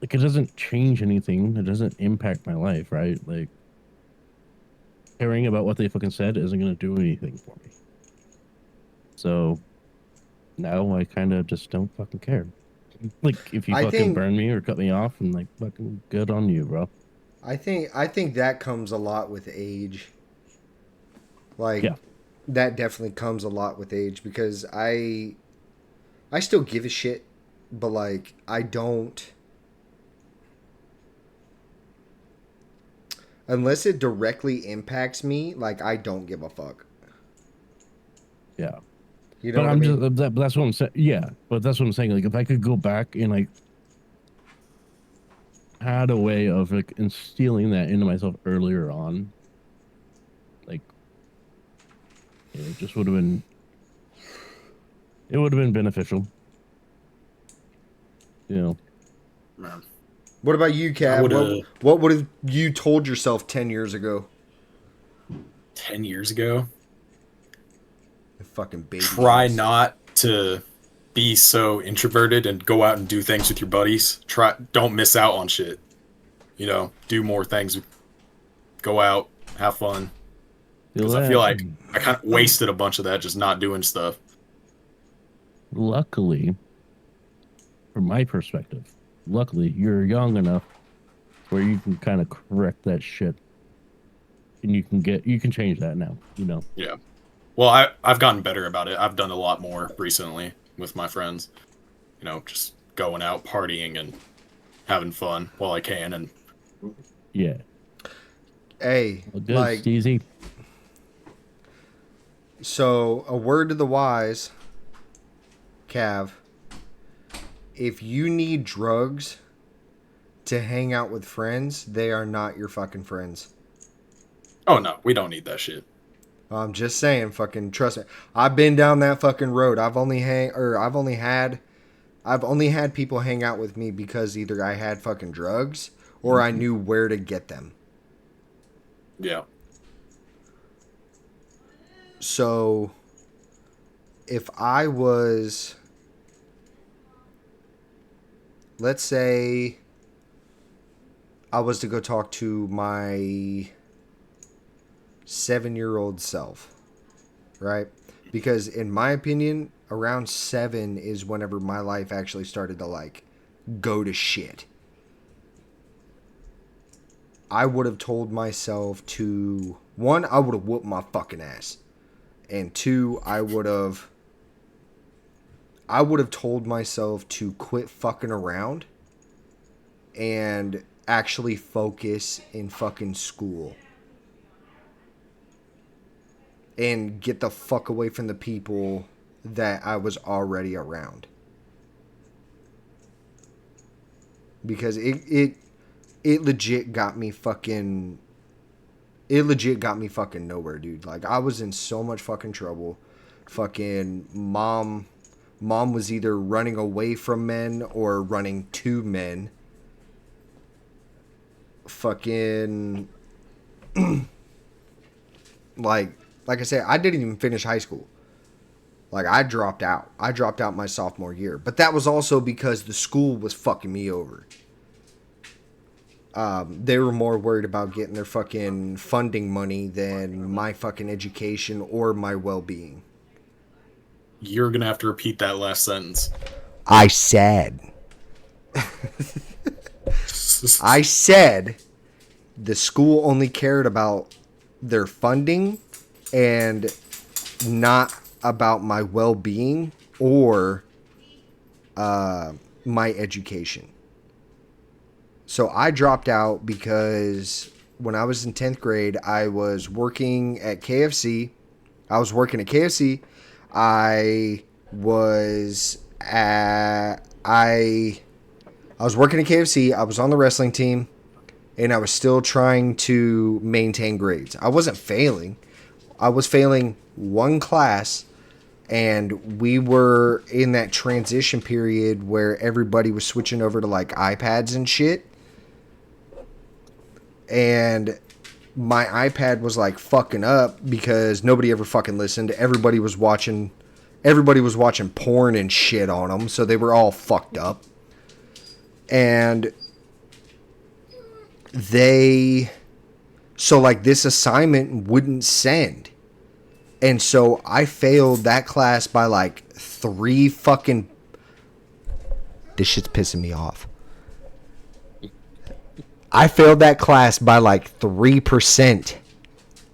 it doesn't change anything. It doesn't impact my life, right? Like caring about what they fucking said isn't gonna do anything for me. So now I kind of just don't fucking care. Like if you I fucking think burn me or cut me off, and like fucking good on you, bro. I think that comes a lot with age. Like Yeah. that definitely comes a lot with age because I still give a shit, but like I don't unless it directly impacts me, like I don't give a fuck. Yeah. You know But what I I'm mean? just that's what I'm saying. Yeah, but that's what I'm saying. Like if I could go back and like had a way of like instilling that into myself earlier on, like it just would have been beneficial. You know. Man. What about you, I Cav? would What would have you told yourself 10 years ago? 10 years ago. The fucking baby. Try ass. not to be so introverted and go out and do things with your buddies. Don't miss out on shit. You know, do more things. Go out, have fun. Because I feel like I kind of wasted a bunch of that just not doing stuff. Luckily, from my perspective, luckily you're young enough where you can kind of correct that shit, and you can change that now. You know. Yeah. Well, I've gotten better about it. I've done a lot more recently with my friends. You know, just going out, partying, and having fun while I can. And Yeah. Hey, Well, good, like Steezy. so a word to the wise, Cav. If you need drugs, to hang out with friends, they are not your fucking friends. Oh no, we don't need that shit. I'm just saying, fucking trust me. I've been down that fucking road. I've only had people hang out with me because either I had fucking drugs or I knew where to get them. Yeah. So if I was, let's say I was to go talk to my 7-year-old self, right? Because in my opinion, around 7 is whenever my life actually started to like go to shit. I would have told myself to, one, I would have whooped my fucking ass. And 2, I would have told myself to quit fucking around and actually focus in fucking school. And get the fuck away from the people that I was already around. Because it legit got me fucking... It legit got me fucking nowhere, dude. Like, I was in so much fucking trouble. Fucking mom was either running away from men or running to men. Fucking... like I said, I didn't even finish high school. Like, I dropped out. I dropped out my sophomore year. But that was also because the school was fucking me over. They were more worried about getting their fucking funding money than my fucking education or my well-being. You're gonna have to repeat that last sentence. I said the school only cared about their funding and not about my well-being or my education. So I dropped out because when I was in 10th grade, I was working at KFC. I was working at KFC. I was working at KFC. I was on the wrestling team, and I was still trying to maintain grades. I wasn't failing. I was failing one class, and we were in that transition period where everybody was switching over to like iPads and shit. And my iPad was like fucking up because nobody ever fucking listened. Everybody was watching porn and shit on them, so they were all fucked up. And so like this assignment wouldn't send. And so I failed that class by like 3 fucking... This shit's pissing me off. I failed that class by like 3%.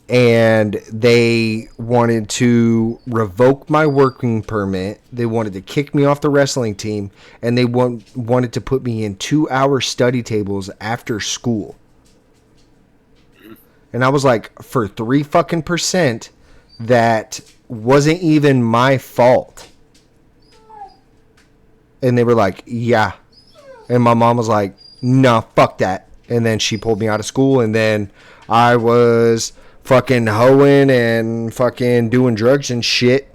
And they wanted to revoke my working permit. They wanted to kick me off the wrestling team. And they wanted to put me in 2-hour study tables after school. And I was like, for 3 fucking percent, that wasn't even my fault. And they were like, yeah. And my mom was like, no, fuck that. And then she pulled me out of school, and then I was fucking hoeing and fucking doing drugs and shit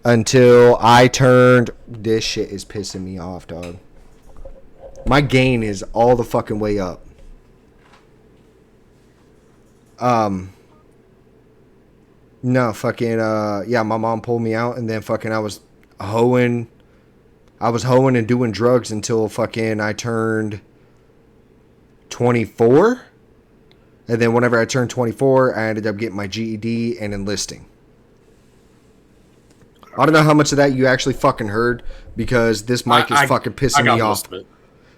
until I turned... This shit is pissing me off, dog. My gain is all the fucking way up. No, fucking, yeah, my mom pulled me out, and then fucking I was hoeing and doing drugs until fucking I turned 24. And then whenever I turned 24, I ended up getting my GED and enlisting. I don't know how much of that you actually fucking heard, because this mic is fucking pissing me off.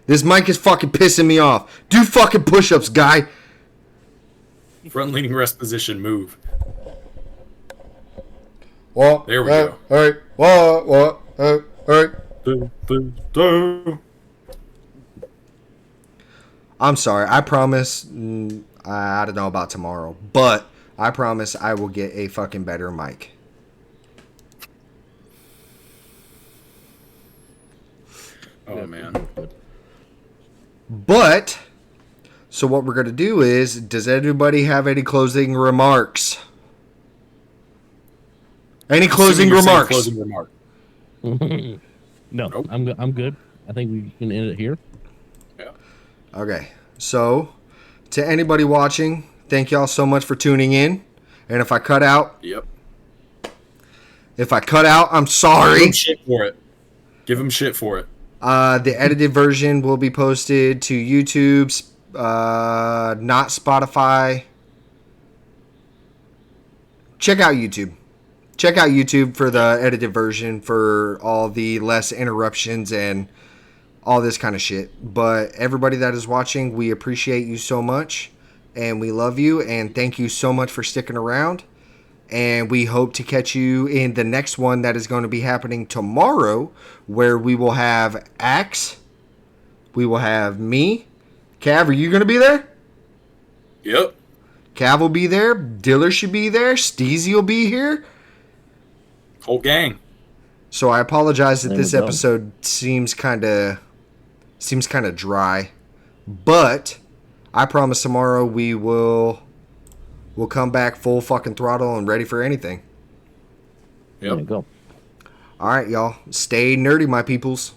This mic is fucking pissing me off. Do fucking push-ups, guy. Front leaning rest position move. Well, there we go. All right. All right. I'm sorry. I promise. I don't know about tomorrow, but I promise I will get a fucking better mic. Oh man. But, so what we're going to do is, does anybody have any closing remarks? Any closing Assuming you're saying remarks? Closing remark. No, Nope. I'm good. I think we can end it here. Yeah. Okay, so to anybody watching, thank y'all so much for tuning in. And if I cut out, Yep. I'm Give sorry. him shit for it. Give him shit for it. The edited version will be posted to YouTube, not Spotify. Check out YouTube. Check out YouTube for the edited version for all the less interruptions and all this kind of shit. But everybody that is watching, we appreciate you so much. And we love you. And thank you so much for sticking around. And we hope to catch you in the next one that is going to be happening tomorrow, where we will have Axe. We will have me. Cav, are you going to be there? Yep. Cav will be there. Diller should be there. Steezy will be here. Whole gang. So I apologize that There this we go. episode seems kind of dry, but I promise tomorrow we'll come back full fucking throttle and ready for anything. There you Yep. go. All right, y'all. Stay nerdy, my peoples.